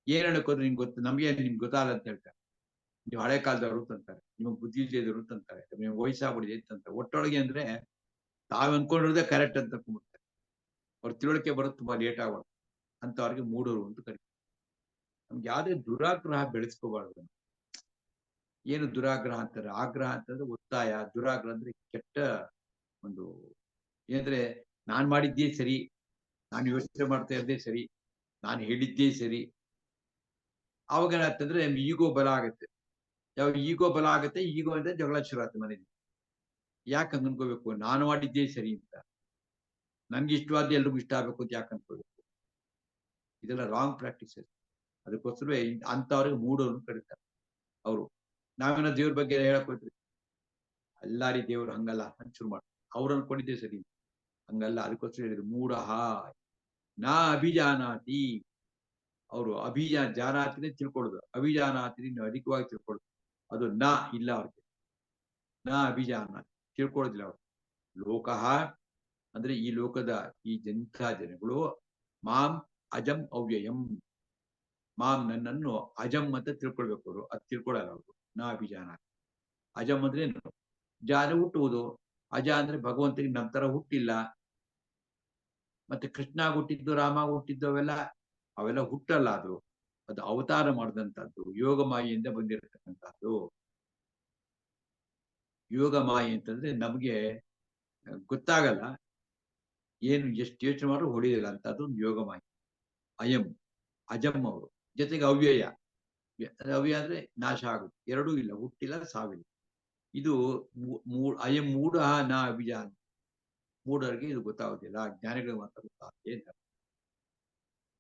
ಏನ್ ಹೇಳಕೋದ್ರೆ ನಿಮ್ಗೆ ಗೊತ್ತು, ನಿಮ್ಗೆ ಗೊತ್ತಾಗಲ್ಲ ಅಂತ ಹೇಳ್ತಾರೆ. ನೀವು ಹಳೆ ಕಾಲದವರು ಅಂತಾರೆ, ನಿಮ್ಗೆ ಬುದ್ಧಿ ಇಲ್ದೇದವರು ಅಂತಾರೆ, ನಿಮ್ಗೆ ವಯಸ್ಸಾಗ್ಬಿಡಿದೆ ಅಂತಾರೆ. ಒಟ್ಟೊಳಗೆ ಅಂದ್ರೆ ತಾವ್ ಅನ್ಕೊಂಡಿರೋದೇ ಕರೆಕ್ಟ್ ಅಂತ ಅನ್ಕೊಂಡ್ಬಿಡ್ತಾರೆ. ಅವ್ರ ತಿಳುವಳಿಕೆ ಬರೋದು ತುಂಬಾ ಲೇಟ್ ಆಗೋದು, ಅಂತವ್ರಿಗೆ ಮೂಡೋರು ಅಂತ ಕರೀತಾರೆ. ನಮ್ಗೆ ಯಾವ್ದೇ ದುರಾಗ್ರಹ ಬೆಳೆಸ್ಕೋಬಾರ್ದು. ಏನು ದುರಾಗ್ರಹ ಅಂತಾರೆ? ಆಗ್ರಹ ಅಂತಂದ್ರೆ ಒತ್ತಾಯ, ದುರಾಗ್ರಹ ಅಂದ್ರೆ ಕೆಟ್ಟ ಒಂದು ಏನಂದ್ರೆ, ನಾನ್ ಮಾಡಿದ್ದೇ ಸರಿ, ನಾನು ಯೋಚನೆ ಮಾಡ್ತಾ ಇದ್ದೇ ಸರಿ, ನಾನು ಹೇಳಿದ್ದೇ ಸರಿ. ಅವಾಗ ಏನಾಗ್ತಂದ್ರೆ ಈಗೋ ಬಲ ಆಗುತ್ತೆ. ಯಾವ ಈಗೋ ಬಲ ಆಗುತ್ತೆ, ಈಗೋ ಅಂದ್ರೆ ಜಗಳ ಶುರು ಆಗುತ್ತೆ ಮನೇಲಿ. ಯಾಕೆ ಹಂಗ ಅನ್ಕೋಬೇಕು? ನಾನು ಮಾಡಿದ್ದೇ ಸರಿ ಅಂತ, ನನ್ಗೆ ಇಷ್ಟವಾದ ಎಲ್ರಿಗೂ ಇಷ್ಟ ಆಗ್ಬೇಕು ಅಂತ ಯಾಕೆ ಅನ್ಕೋಬೇಕು? ಇದೆಲ್ಲ ರಾಂಗ್ ಪ್ರಾಕ್ಟೀಸಸ್. ಅದಕ್ಕೋಸ್ಕರವೇ ಅಂತವ್ರಿಗೆ ಮೂಡೋರು ಕರೀತಾರೆ. ಅವರು ನಾವೇನೋ ದೇವ್ರ ಬಗ್ಗೆ ಹೇಳಕ್ ಹೋಗ್ತೀವಿ, ಅಲ್ಲಾರಿ ದೇವ್ರು ಹಂಗಲ್ಲ ಅಂತ ಶುರು ಮಾಡ್ತಾರೆ. ಅವ್ರು ಅನ್ಕೊಂಡಿದ್ದೆ ಸರಿ, ಹಂಗಲ್ಲ. ಅದಕ್ಕೋಸ್ಕರ ಹೇಳಿದ್ರು ಮೂಢ. ನಾ ಅಭಿಜಾನಾತಿ, ಅವರು ಜಾನಾತಿನೇ ತಿಳ್ಕೊಳ್ಳೋದು, ಅಭಿಜಾನಾತಿ ಅಧಿಕವಾಗಿ ತಿಳ್ಕೊಳ್ಳೋದು, ಅದು ನಾ ಇಲ್ಲ ಅವ್ರಿಗೆ. ನಾ ಅಭಿಜಾನಾತಿ ತಿಳ್ಕೊಳ್ಳೋದಿಲ್ಲ ಅವರು. ಲೋಕಃ ಅಂದ್ರೆ ಈ ಲೋಕದ ಈ ಜನಗಳು ಮಾಂ ಅಜಂ ಅವ್ಯಯಂ, ಮಾಂ ನನ್ನನ್ನು ಅಜಂ ಅಂತ ತಿಳ್ಕೊಳ್ಬೇಕು ಅವರು, ಅದು ತಿಳ್ಕೊಳ್ಳಲ್ಲ ಅವರು. ನಾ ಅಭಿಜಾನಾತಿ. ಅಜಂ ಅಂದ್ರೆ ಏನು? ಜಾನ ಹುಟ್ಟುವುದು, ಅಜ ಅಂದ್ರೆ ಭಗವಂತನಿಗೆ ನಮ್ಮ ತರ ಹುಟ್ಟಿಲ್ಲ. ಮತ್ತೆ ಕೃಷ್ಣ ಹುಟ್ಟಿದ್ದು, ರಾಮ ಹುಟ್ಟಿದ್ದು ಅವೆಲ್ಲ ಹುಟ್ಟಲ್ಲ. ಅದು ಅವತಾರ ಮಾಡಿದಂತಹದ್ದು, ಯೋಗ ಮಾಯೆಯಿಂದ ಬಂದಿರತಕ್ಕಂಥದ್ದು. ಯೋಗ ಮಾಯೆ ಅಂತಂದ್ರೆ ನಮ್ಗೆ ಗೊತ್ತಾಗಲ್ಲ, ಏನು ಎಷ್ಟು ಯೋಚನೆ ಮಾಡ್ರು ಹೊಡೆಯಲ್ಲ ಅಂತ, ಅದು ಯೋಗ ಮಾಯೆ. ಅಯಂ ಅಜಂ ಅವರು, ಜೊತೆಗೆ ಅವ್ಯಯ. ಅವ್ಯಯ ಅಂದ್ರೆ ನಾಶ ಆಗುತ್ತೆ, ಎರಡೂ ಇಲ್ಲ, ಹುಟ್ಟಿಲ್ಲ ಸಾವಿಲ್ಲ. ಇದು ಅಯಂ ಮೂಢ ನಾ ಅಭಿಜಾನ, ಮೂಢರಿಗೆ ಇದು ಗೊತ್ತಾಗೋದಿಲ್ಲ, ಜ್ಞಾನಿಗಳು ಮಾತ್ರ ಗೊತ್ತಾಗುತ್ತೆ.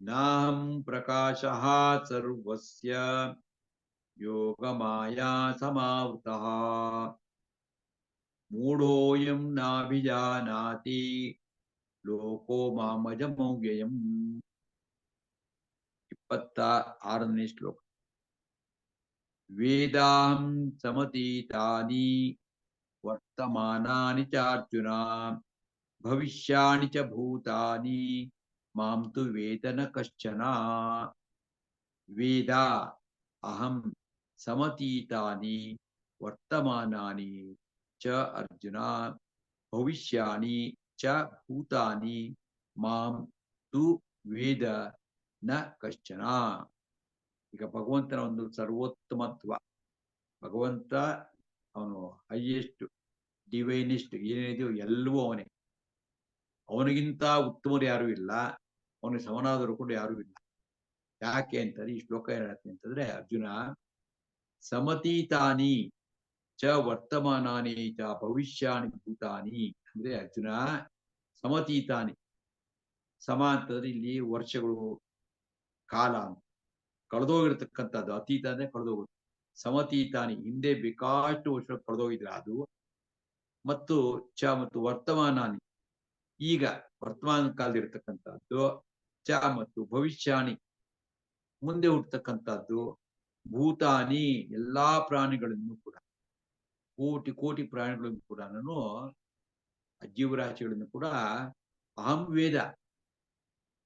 ನಾಹಂ ಪ್ರಕಾಶಃ ಸರ್ವಸ್ಯ ಯೋಗ ಮಾಯಾ ಸಮಾವೃತಃ ಮೂಢೋಯಂ ನಾಭಿಜಾನಾತಿ ಲೋಕೋ ಮಾಮಜಮವ್ಯಯಂ. 26ನೇ ಶ್ಲೋಕ. ವೇದಾಹಂ ಸಮತೀತಾನಿ ವರ್ತಮಾನಾನಿ ಚಾರ್ಜುನ ಭವಿಷ್ಯಾಣಿ ಚ ಭೂತಾನಿ ಮಾಂ ತು ವೇದ ನ ಕಶ್ಚನ. ವೇದ ಅಹಂ ಸಮತೀತಾನಿ ವರ್ತಮಾನಾನಿ ಚ ಅರ್ಜುನ ಭವಿಷ್ಯಾಣಿ ಚ ಭೂತಾನಿ ಮಾಂ ತು ವೇದ ನ ಕಶ್ಚನ. ಈಗ ಭಗವಂತನ ಒಂದು ಸರ್ವೋತ್ತಮತ್ವ, ಭಗವಂತ ಅವನು ಹೈಯೆಸ್ಟ್ ಡಿವೈನಿಸ್ಟ್, ಏನೇನಿದೆಯೋ ಎಲ್ಲವೂ ಅವನೇ. ಅವನಿಗಿಂತ ಉತ್ತಮರು ಯಾರು ಇಲ್ಲ, ಅವನಿಗೆ ಸಮನಾದರು ಕೂಡ ಯಾರು ಇಲ್ಲ. ಯಾಕೆ ಅಂತಾರೆ ಈ ಶ್ಲೋಕ ಏನ್ ಹೇಳುತ್ತೆ ಅಂತಂದ್ರೆ, ಅರ್ಜುನ ಸಮತೀತಾನಿ ಚ ವರ್ತಮಾನಾನಿ ಚ ಭವಿಷ್ಯಾಣಿ ಭೂತಾನಿ ಅಂದ್ರೆ, ಅರ್ಜುನ ಸಮತೀತಾನಿ, ಸಮ ಅಂತಂದ್ರೆ ಇಲ್ಲಿ ವರ್ಷಗಳು, ಕಾಲ ಅಂತ, ಕಳೆದೋಗಿರ್ತಕ್ಕಂಥದ್ದು. ಅತೀತ ಅಂದ್ರೆ ಕಳೆದೋಗುತ್ತೆ. ಸಮತೀತಾನಿ ಹಿಂದೆ ಬೇಕಾಷ್ಟು ವರ್ಷ ಕಳೆದೋಗಿದ್ರೆ ಅದು, ಮತ್ತು ಮತ್ತು ವರ್ತಮಾನಾನಿ ಈಗ ವರ್ತಮಾನ ಕಾಲದಿರ್ತಕ್ಕಂಥದ್ದು, ಚ ಮತ್ತು ಭವಿಷ್ಯಾಣಿ ಮುಂದೆ ಹುಟ್ಟತಕ್ಕಂಥದ್ದು, ಭೂತಾನಿ ಎಲ್ಲಾ ಪ್ರಾಣಿಗಳನ್ನು ಕೂಡ, ಕೋಟಿ ಕೋಟಿ ಪ್ರಾಣಿಗಳನ್ನು ಕೂಡ, ನಾನು ಜೀವರಾಶಿಗಳನ್ನು ಕೂಡ ಅಹಂ ವೇದ,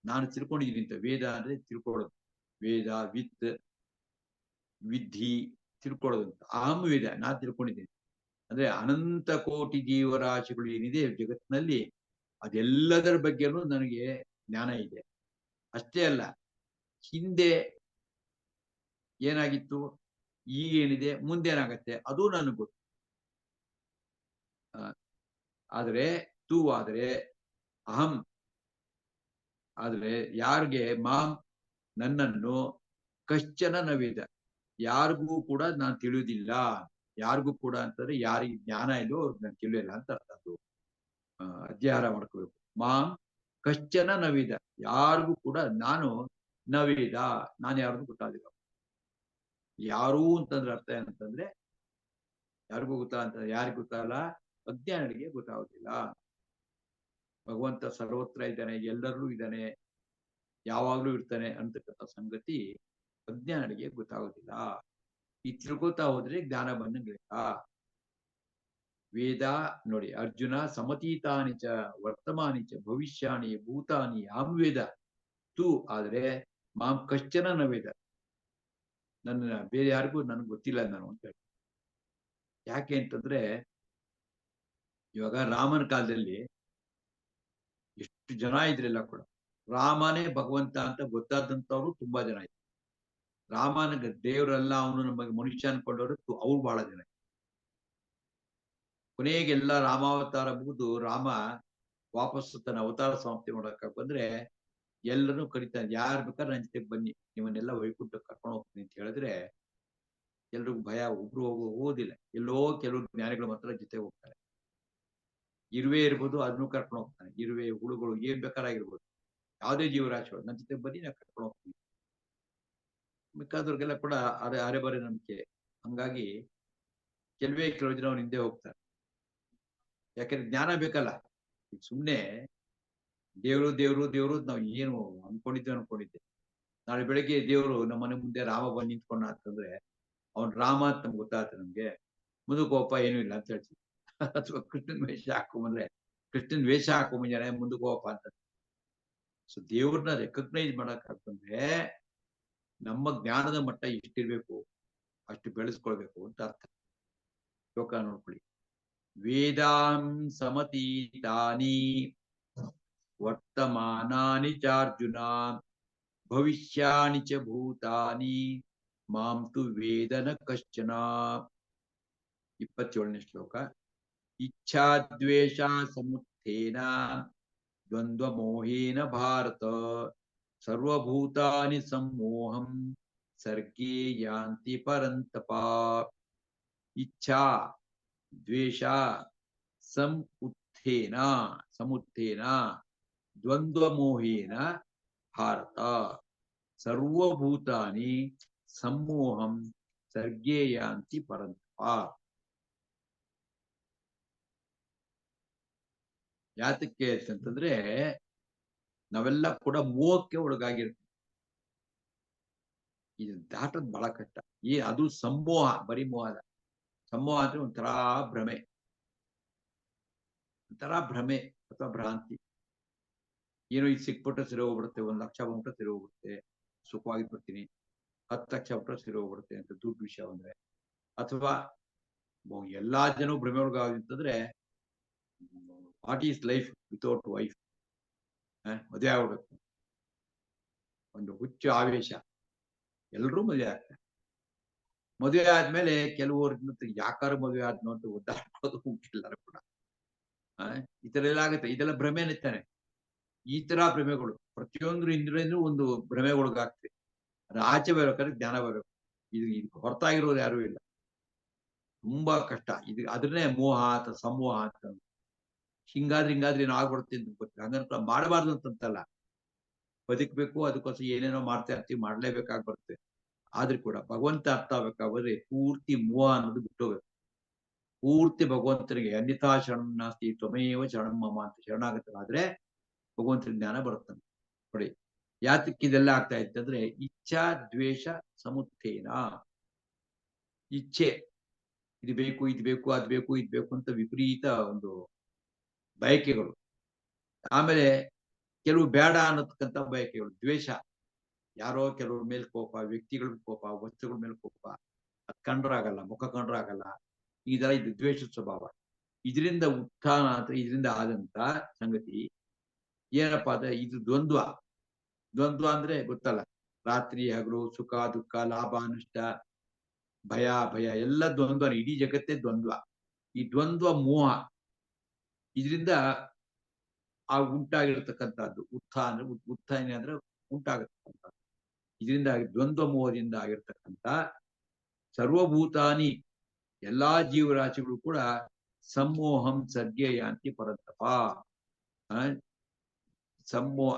ನಾನು ತಿಳ್ಕೊಂಡಿದ್ದೀನಿ ಅಂತ. ವೇದ ಅಂದ್ರೆ ತಿಳ್ಕೊಳ್ಳೋದು, ವೇದ ವಿಧಿ ತಿಳ್ಕೊಳ್ಳೋದು ಅಂತ. ಅಹಂ ವೇದ, ನಾನು ತಿಳ್ಕೊಂಡಿದ್ದೀನಿ ಅಂದ್ರೆ ಅನಂತ ಕೋಟಿ ಜೀವರಾಶಿಗಳು ಏನಿದೆ ಜಗತ್ತಿನಲ್ಲಿ, ಅದೆಲ್ಲದರ ಬಗ್ಗೆನೂ ನನಗೆ ಜ್ಞಾನ ಇದೆ. ಅಷ್ಟೇ ಅಲ್ಲ, ಹಿಂದೆ ಏನಾಗಿತ್ತು, ಈಗೇನಿದೆ, ಮುಂದೇನಾಗತ್ತೆ ಅದು ನನಗೆ ಗೊತ್ತು. ಆದರೆ ಅಹಂ, ಆದ್ರೆ ಯಾರಿಗೆ ಮಾಂ ನನ್ನನ್ನು ಕಶ್ಚನ ನವೇದ, ಯಾರಿಗೂ ಕೂಡ ನಾನು ತಿಳಿಯುವುದಿಲ್ಲ. ಯಾರಿಗೂ ಕೂಡ ಅಂತಂದ್ರೆ ಯಾರಿಗೆ ಜ್ಞಾನ ಇಲ್ಲೋ ಅವ್ರಿಗೆ ನಾನು ತಿಳಿಯಲ್ಲ ಅಂತ ಅರ್ಥ. ಅದು ಅಧ್ಯಾಹಾರ ಮಾಡ್ಕೋಬೇಕು. ಮಾಂ ಕಶ್ಚನ ನವೇದ, ಯಾರಿಗೂ ಕೂಡ ನಾನು ನವೇದ, ನಾನು ಯಾರಿಗೂ ಗೊತ್ತಾಗಿಲ್ಲ. ಯಾರು ಅಂತಂದ್ರೆ ಅರ್ಥ ಏನಂತಂದ್ರೆ, ಯಾರಿಗೂ ಗೊತ್ತಾ ಅಂತ, ಯಾರಿಗೂ ಗೊತ್ತಾಗಲ್ಲ, ಅಜ್ಞಾನಿಗೆ ಗೊತ್ತಾಗೋದಿಲ್ಲ. ಭಗವಂತ ಸರ್ವತ್ರ ಇದ್ದಾನೆ, ಎಲ್ಲರೂ ಇದ್ದಾನೆ, ಯಾವಾಗ್ಲೂ ಇರ್ತಾನೆ ಅಂತಕ್ಕಂಥ ಸಂಗತಿ ಅಜ್ಞಾನಿಗೆ ಗೊತ್ತಾಗೋದಿಲ್ಲ. ಈ ತಿಳ್ಕೊತಾ ಹೋದ್ರೆ ಜ್ಞಾನ ಬಂದಂಗಿಲ್ಲ. ವೇದ ನೋಡಿ, ಅರ್ಜುನ ಸಮತೀತಾನಿ ಚ ವರ್ತಮಾನಿ ಚ ಭವಿಷ್ಯಾಣಿ ಭೂತಾನಿ ಅಹಂ ವೇದ ತು, ಆದ್ರೆ ಮಾಂ ಕಶ್ಚನ ನ ವೇದ, ನನ್ನ ಬೇರೆ ಯಾರಿಗೂ ನನ್ಗೆ ಗೊತ್ತಿಲ್ಲ ನಾನು ಅಂತ ಹೇಳಿ. ಯಾಕೆ ಅಂತಂದ್ರೆ, ಇವಾಗ ರಾಮನ ಕಾಲದಲ್ಲಿ ಎಷ್ಟು ಜನ ಇದ್ರೆಲ್ಲ ಕೂಡ ರಾಮನೇ ಭಗವಂತ ಅಂತ ಗೊತ್ತಾದಂತವ್ರು ತುಂಬಾ ಜನ ಇದ್ರು. ರಾಮನ ದೇವರೆಲ್ಲ ಅವನು ನಮಗೆ ಮನುಷ್ಯ ಅನ್ಕೊಂಡವರು ಅವ್ರು ಬಹಳ ಜನ. ಕೊನೆಗೆಲ್ಲ ರಾಮಾವತಾರ ಮುಗಿದು ರಾಮ ವಾಪಸ್ಸು ತನ್ನ ಅವತಾರ ಸಮಾಪ್ತಿ ಮಾಡಕ ಬಂದ್ರೆ ಎಲ್ಲರೂ ಕರೀತಾರೆ, ಯಾರು ಬೇಕಾದ್ರೆ ನನ್ನ ಜೊತೆಗೆ ಬನ್ನಿ, ನಿಮ್ಮನ್ನೆಲ್ಲ ವೈಕುಂಠ ಕರ್ಕೊಂಡು ಹೋಗ್ತೀನಿ ಅಂತ ಹೇಳಿದ್ರೆ ಎಲ್ರಿಗೂ ಭಯ, ಒಬ್ರು ಹೋಗೋದಿಲ್ಲ. ಎಲ್ಲೋ ಕೆಲವು ಜ್ಞಾನಿಗಳು ಮಾತ್ರ ಜೊತೆ ಹೋಗ್ತಾರೆ. ಇರುವೆ ಇರ್ಬೋದು, ಅದನ್ನು ಕರ್ಕೊಂಡು ಹೋಗ್ತಾನೆ. ಇರುವೆ, ಹುಳುಗಳು, ಏನ್ ಬೇಕಾರಾಗಿರ್ಬೋದು, ಯಾವುದೇ ಜೀವರಾಶಿಗಳು ನನ್ನ ಜೊತೆ ಬನ್ನಿ, ನಾನು ಕರ್ಕೊಂಡು ಹೋಗ್ತೀನಿ. ಮಿಕ್ಕಾದವ್ರಿಗೆಲ್ಲ ಕೂಡ ಅರೆ ಬರೆ ನಂಬಿಕೆ. ಹಂಗಾಗಿ ಕೆಲವು ಜನ ಅವ್ನ ಹಿಂದೆ ಹೋಗ್ತಾರೆ. ಯಾಕಂದ್ರೆ ಜ್ಞಾನ ಬೇಕಲ್ಲ. ಈಗ ಸುಮ್ನೆ ದೇವ್ರು ದೇವ್ರು ದೇವ್ರು ನಾವು ಏನು ಅನ್ಕೊಂಡಿದ್ದೆ. ನಾಳೆ ಬೆಳಿಗ್ಗೆ ದೇವ್ರು ನಮ್ಮ ಮನೆ ಮುಂದೆ ರಾಮ ಬಂದು ನಿಂತ್ಕೊಂಡ ಅಂತಂದ್ರೆ ಅವ್ನ್ ರಾಮ ಅಂತ ನಮ್ಗೆ ಗೊತ್ತಾಗುತ್ತೆ ನಮ್ಗೆ. ಮುಂದಕ್ಕೆ ಹೋಗಪ್ಪ ಏನೂ ಇಲ್ಲ ಅಂತ ಹೇಳ್ತೀವಿ. ಅಥವಾ ಕೃಷ್ಣನ್ ವೇಷ ಹಾಕೊಂಬಂದ್ರೆ ಕೃಷ್ಣನ್ ವೇಷ ಹಾಕೊಂಬಂದಿದ್ದಾನೆ ಮುಂದಕ್ಕೆ ಹೋಗಪ್ಪ ಅಂತ. ಸೊ ದೇವ್ರನ್ನ ರೆಕಗ್ನೈಸ್ ಮಾಡಕ್ಕಾಗ್ತಂದ್ರೆ ನಮ್ಮ ಜ್ಞಾನದ ಮಟ್ಟ ಎಷ್ಟಿರ್ಬೇಕು ಅಷ್ಟು ಬೆಳೆಸ್ಕೊಳ್ಬೇಕು ಅಂತ ಅರ್ಥ. ಶ್ಲೋಕ ನೋಡ್ಕೊಳ್ಳಿ. ವೇದಾಂ ಸಮತೀತಾನಿ ವರ್ತಮಾನಾನಿ ಚಾರ್ಜುನ ಭವಿಷ್ಯಾನಿ ಚ ಭೂತಾನಿ ಮಾಂ ತು ವೇದನ ಕಶ್ಚನ. 27ನೇ ಶ್ಲೋಕ. ಇಚ್ಛಾದ್ವೇಷ ಸಮುತ್ಥೇನ ದ್ವಂದ್ವ ಮೋಹೇನ ಭಾರತ ಸರ್ವಭೂತಾನಿ ಸಮ್ಮೋಹಂ ಸರ್ಗೇ ಯಾಂತಿ ಪರಂತಪ. ಇಚ್ಛಾ ದ್ವೇಷ ಸಮುತ್ಥೇನ ದ್ವಂದ್ವ ಮೋಹೇನ ಭಾರತ ಸರ್ವಭೂತಾನಿ ಸಮ್ಮೋಹಂ ಸರ್ಗೇ ಯಾಂತಿ ಪರಂತಪ. ಯಾತಕ್ಕೆ ಅಂತಂದ್ರೆ ನಾವೆಲ್ಲ ಕೂಡ ಮೋಹಕ್ಕೆ ಒಳಗಾಗಿರ್ತೀವಿ. ಇದು ದಾಟದ್ ಬಹಳ ಕಷ್ಟ. ಅದು ಸಮೋಹ, ಬರೀ ಮೋಹ ಅಲ್ಲ. ಸಮೋಹ ಅಂದ್ರೆ ಒಂಥರ ಭ್ರಮೆ ಅಥವಾ ಭ್ರಾಂತಿ. ಏನೋ ಇದು ಸಿಕ್ಬಿಟ್ರೆ ಸರಿ ಹೋಗ್ಬಿಡುತ್ತೆ, 1 ಲಕ್ಷ ಬಂದ್ಬಿಟ್ರೆ ಸರಿ ಹೋಗ್ಬಿಡುತ್ತೆ, ಸುಖವಾಗಿ ಬರ್ತೀನಿ. 10 ಲಕ್ಷ ಬಿಟ್ರೆ ಸರಿ ಹೋಗ್ಬಿಡುತ್ತೆ ಅಂತ ದುಡ್ಡು ವಿಷಯ ಅಂದ್ರೆ. ಅಥವಾ ಎಲ್ಲಾ ಜನ ಭ್ರಮೆ ಒಳಗಾಗಿರ್ತಂದ್ರೆ what is life without wife? ಮದುವೆ ಆಗ್ಬಿಡ್ಬೇಕು, ಒಂದು ಹುಚ್ಚು ಆವೇಶ, ಎಲ್ಲರೂ ಮದುವೆ ಆಗ್ತಾರೆ. ಮದುವೆ ಆದ್ಮೇಲೆ ಕೆಲವರು ಯಾಕಾರ ಮದುವೆ ಆದ್ನೋ ಅಂತ ಒದ್ದಾಡ್ಕೊಳ್ಳೋದು ಎಲ್ಲರೂ ಕೂಡ. ಈ ತರ ಎಲ್ಲ ಆಗುತ್ತೆ. ಇದೆಲ್ಲ ಭ್ರಮೆನೇ ತಾನೆ. ಈ ತರ ಭ್ರಮೆಗಳು ಪ್ರತಿಯೊಂದು ಇಂದ್ರಿಯಂದ್ರೂ ಒಂದು ಭ್ರಮೆಗೊಳಗಾಗ್ತದೆ. ಅದು ಆಚೆ ಬರ್ಬೇಕಾದ್ರೆ ಜ್ಞಾನ ಬರಬೇಕು. ಇದು ಹೊರತಾಗಿರೋರು ಯಾರು ಇಲ್ಲ. ತುಂಬಾ ಕಷ್ಟ. ಇದು ಅದನ್ನೇ ಮೋಹ ಅಥವಾ ಸಮೂಹ ಅಂತ. ಹಿಂಗಾದ್ರೆ ಏನೋ ಆಗ್ಬಿಡುತ್ತೆ ಅಂತ ಗೊತ್ತಿಲ್ಲ. ಹಂಗಂತ ಮಾಡಬಾರ್ದು ಅಂತಂತಲ್ಲ. ಬದುಕಬೇಕು, ಅದಕ್ಕೋಸ್ಕರ ಏನೇನೋ ಮಾಡ್ತಾ ಇರ್ತೀವಿ, ಮಾಡ್ಲೇಬೇಕಾಗಿ ಬರುತ್ತೆ. ಆದ್ರೂ ಕೂಡ ಭಗವಂತ ಅರ್ಥ ಆಗ್ಬೇಕಾದ್ರೆ ಪೂರ್ತಿ ಮೋಹ ಅನ್ನೋದು ಬಿಟ್ಟೋಗ್ಬೇಕು. ಪೂರ್ತಿ ಭಗವಂತನಿಗೆ ಅನ್ಯಥಾ ಶರಣಂ ನಾಸ್ತಿ ತ್ವಮೇವ ಶರಣಂ ಮಮ ಅಂತ ಶರಣಾಗತರಾದ್ರೆ ಭಗವಂತನ ಜ್ಞಾನ ಬರುತ್ತೆ ನೋಡಿ. ಯಾತಕ್ಕೆ ಇದೆಲ್ಲ ಆಗ್ತಾ ಇತ್ತಂದ್ರೆ ಇಚ್ಛಾ ದ್ವೇಷ ಸಮುತ್ಥೇನ. ಇಚ್ಛೆ, ಇದು ಬೇಕು ಇದು ಬೇಕು ಅದು ಬೇಕು ಇದು ಬೇಕು ಅಂತ ವಿಪರೀತ ಒಂದು ಬಯಕೆಗಳು. ಆಮೇಲೆ ಕೆಲವು ಬೇಡ ಅನ್ನತಕ್ಕಂಥ ಬಯಕೆಗಳು. ದ್ವೇಷ, ಯಾರೋ ಕೆಲವ್ರ ಮೇಲೆ ಕೋಪ, ವ್ಯಕ್ತಿಗಳ ಕೋಪ, ವಸ್ತುಗಳ ಮೇಲೆ ಕೋಪ, ಅದು ಕಂಡ್ರಾಗಲ್ಲ, ಮುಖ ಕಂಡ್ರಾಗಲ್ಲ. ಇದರ ಇದು ದ್ವೇಷದ ಸ್ವಭಾವ. ಇದರಿಂದ ಉತ್ಥಾನ ಅಂತ ಇದರಿಂದ ಆದಂತ ಸಂಗತಿ ಏನಪ್ಪಾ ಅಂದ್ರೆ ಇದು ದ್ವಂದ್ವ. ದ್ವಂದ್ವ ಅಂದ್ರೆ ಗೊತ್ತಲ್ಲ, ರಾತ್ರಿ ಹಗಲು, ಸುಖ ದುಃಖ, ಲಾಭ ನಷ್ಟ, ಭಯ ಎಲ್ಲ ದ್ವಂದ್ವ. ಇಡೀ ಜಗತ್ತೇ ದ್ವಂದ್ವ. ಈ ದ್ವಂದ್ವ ಮೋಹ, ಇದರಿಂದ ಉಂಟಾಗಿರ್ತಕ್ಕಂಥದ್ದು ಉತ್ಥಾನ ಅಂದ್ರೆ ಉಂಟಾಗತಕ್ಕಂಥದ್ದು. ಇದರಿಂದ ದ್ವಂದ್ವ ಮೋಹದಿಂದ ಆಗಿರ್ತಕ್ಕಂಥ ಸರ್ವಭೂತಾನಿ ಎಲ್ಲಾ ಜೀವರಾಶಿಗಳು ಕೂಡ ಸಮೋಹಂ ಸರ್ಗೇ ಯಾಂತಿ ಪರಂತಪ. ಸಮೋಹ,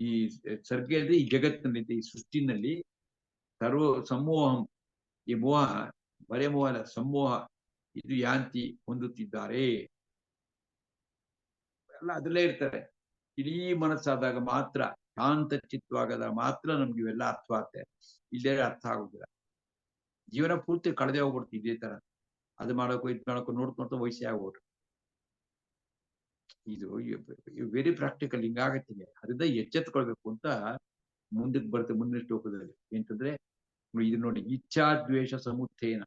ಈ ಸರ್ಗೆ ಅಂದ್ರೆ ಈ ಜಗತ್ತಿನಲ್ಲಿ, ಈ ಸೃಷ್ಟಿನಲ್ಲಿ ಸಮೋಹಂ, ಈ ಮೋಹ, ಬರೇ ಮೋಹ ಅಲ್ಲ, ಸಮೋಹ, ಇದು ಯಾಂತಿ ಹೊಂದುತ್ತಿದ್ದಾರೆ. ಎಲ್ಲ ಅದರಲ್ಲೇ ಇರ್ತಾರೆ. ಇಡೀ ಮನಸ್ಸಾದಾಗ ಮಾತ್ರ, ಶಾಂತ ಚಿತ್ತವಾಗದ ಮಾತ್ರ ನಮ್ಗೆ ಇವೆಲ್ಲ ಅರ್ಥ ಆಗುತ್ತೆ. ಇಲ್ಲೇ ಅರ್ಥ ಆಗುದಿಲ್ಲ. ಜೀವನ ಪೂರ್ತಿ ಕಳೆದೇ ಹೋಗ್ಬಿಡ್ತು ಇದೇ ತರ. ಅದು ಮಾಡೋಕ್ಕೂ ಇದು ಮಾಡೋಕ್ಕೂ ನೋಡ್ಕೊಂತ ವಯಸ್ಸೇ ಆಗ್ಬಿಟ್ರು. ಇದು ವೆರಿ ಪ್ರಾಕ್ಟಿಕಲ್. ಹಿಂಗಾಗತ್ತಿದೆ. ಅದರಿಂದ ಎಚ್ಚೆತ್ಕೊಳ್ಬೇಕು ಅಂತ ಮುಂದಕ್ಕೆ ಬರುತ್ತೆ ಮುಂದಿನ ಶ್ಲೋಕದಲ್ಲಿ. ಅಂತಂದ್ರೆ ಇದು ನೋಡಿ, ಇಚ್ಛಾ ದ್ವೇಷ ಸಮುತ್ಥೇನ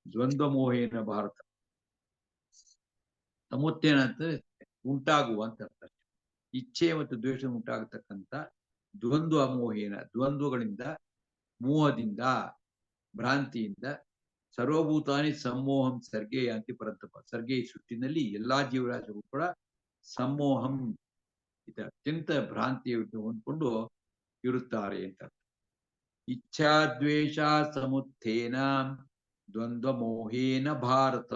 ದ್ವಂದ್ವ ಮೋಹೇನ ಭಾರತ. ಸಮುತ್ಥೇನ ಅಂತ ಉಂಟಾಗುವ ಅಂತ ಅರ್ಥ. ಇಚ್ಛೆ ಮತ್ತು ದ್ವೇಷ ಉಂಟಾಗತಕ್ಕಂಥ ದ್ವಂದ್ವ ಮೋಹೇನ, ದ್ವಂದ್ವಗಳಿಂದ, ಮೋಹದಿಂದ, ಭ್ರಾಂತಿಯಿಂದ ಸರ್ವಭೂತಾನಿ ಸಮೋಹಂ ಸರ್ಗೇ ಯಾಂತಿ ಪರಂತಪ. ಸರ್ಗೆ, ಈ ಸೃಷ್ಟಿನಲ್ಲಿ ಎಲ್ಲಾ ಜೀವರಾಶಿಗಳು ಕೂಡ ಸಮೋಹಂ, ಇದು ಅತ್ಯಂತ ಭ್ರಾಂತಿಯನ್ನು ಹೊಂದ್ಕೊಂಡು ಇರುತ್ತಾರೆ ಅಂತ. ಇಚ್ಛಾ ದ್ವೇಷ ಸಮುತ್ಥೇನ ದ್ವಂದ್ವ ಮೋಹೇನ ಭಾರತ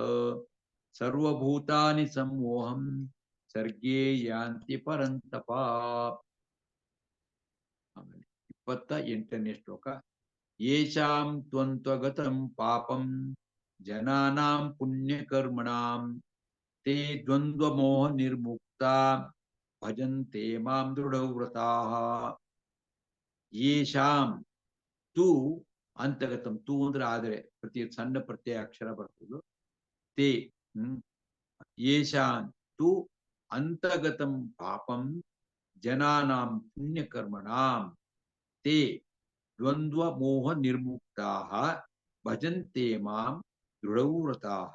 ಸರ್ವಭೂತಾನಿ ಸಮೋಹಂ ಸರ್ಗೇ ಯಾಂತಿ ಪರಂತಪ. ಆಮೇಲೆ 28ನೇ ಶ್ಲೋಕ. ಯೇಷಾಂ ತ್ವಂತ್ವಗತಂ ಪಾಪಂ ಜನಾನಾಂ ಪುಣ್ಯಕರ್ಮಣಾಂ ತೇ ದ್ವಂದ್ವ ಮೋಹ ನಿರ್ಮುಕ್ತ ಭಜಂತೆ ಮಾಂ ದೃಢವ್ರತಾಃ ಯೇಷಾಂ ತು ಅಂತಗತಂ ತು ಅಂದ್ರೆ ಆದರೆ ಪ್ರತಿ ಸಣ್ಣ ಪ್ರತ್ಯಯ ಅಕ್ಷರ ಬರ್ತದೆ ತೇ ಯೇಷಾಂ ತು ಅಂತಗತಂ ಪಾಪಂ ಜನಾನಾಂ ಪುಣ್ಯಕರ್ಮಣಾಂ ತೇ ದ್ವಂದ್ವ ಮೋಹ ನಿರ್ಮುಕ್ತಾಃ ಭಜಂತೆ ಮಾಂ ದೃಢವ್ರತಾಃ.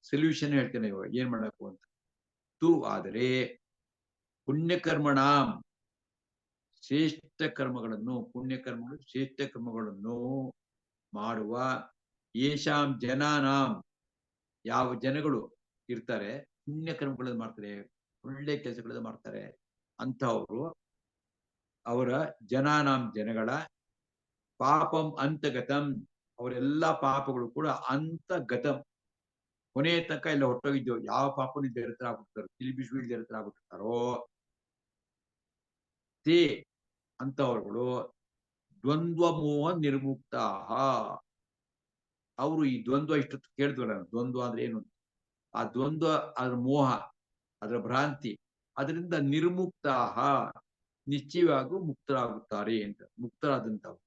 ಸೊಲ್ಯೂಷನ್ ಹೇಳ್ತೇನೆ ಇವಾಗ ಏನ್ ಮಾಡಬೇಕು ಅಂತ. ತು ಆದರೆ ಪುಣ್ಯಕರ್ಮಣಾಂ ಶ್ರೇಷ್ಠ ಕರ್ಮಗಳನ್ನು ಪುಣ್ಯಕರ್ಮಗಳು ಶ್ರೇಷ್ಠ ಕರ್ಮಗಳನ್ನು ಮಾಡುವ ಯೇಷಾಂ ಜನಾನಾಂ ಯಾವ ಜನಗಳು ಇರ್ತಾರೆ ಪುಣ್ಯಕರ್ಮಗಳನ್ನು ಮಾಡ್ತಾರೆ ಒಳ್ಳೆ ಕೆಲಸಗಳನ್ನು ಮಾಡ್ತಾರೆ ಅಂತವರು ಅವರ ಜನಾನಾಂ ಜನಗಳ ಪಾಪಂ ಅಂತಗತಂ ಅವರೆಲ್ಲ ಪಾಪಗಳು ಕೂಡ ಅಂತಗತಂ ಕೊನೆಯ ತನಕ ಎಲ್ಲ ಹೊಟ್ಟೋಗಿದ್ದೆವು ಯಾವ ಪಾಪನಿಂದ ಎತ್ತರಾಗ್ಬಿಡ್ತಾರೋ ತಿಲಿಬಿಸುವಿಲ್ದ ಎತ್ತರಾಗ್ಬಿಡ್ತಾರೋ ತೇ ಅಂತವರುಗಳು ದ್ವಂದ್ವ ಮೋಹ ನಿರ್ಮುಕ್ತ ಅವರು ಈ ದ್ವಂದ್ವ ಇಷ್ಟೊತ್ತು ಕೇಳಿದ್ವಲ್ಲ ದ್ವಂದ್ವ ಅಂದ್ರೆ ಏನು ಆ ದ್ವಂದ್ವ ಅದ್ರ ಮೋಹ ಅದರ ಭ್ರಾಂತಿ ಅದರಿಂದ ನಿರ್ಮುಕ್ತ ನಿಶ್ಚಯವಾಗೂ ಮುಕ್ತರಾಗುತ್ತಾರೆ ಅಂತ ಮುಕ್ತರಾದಂತವ್ರು.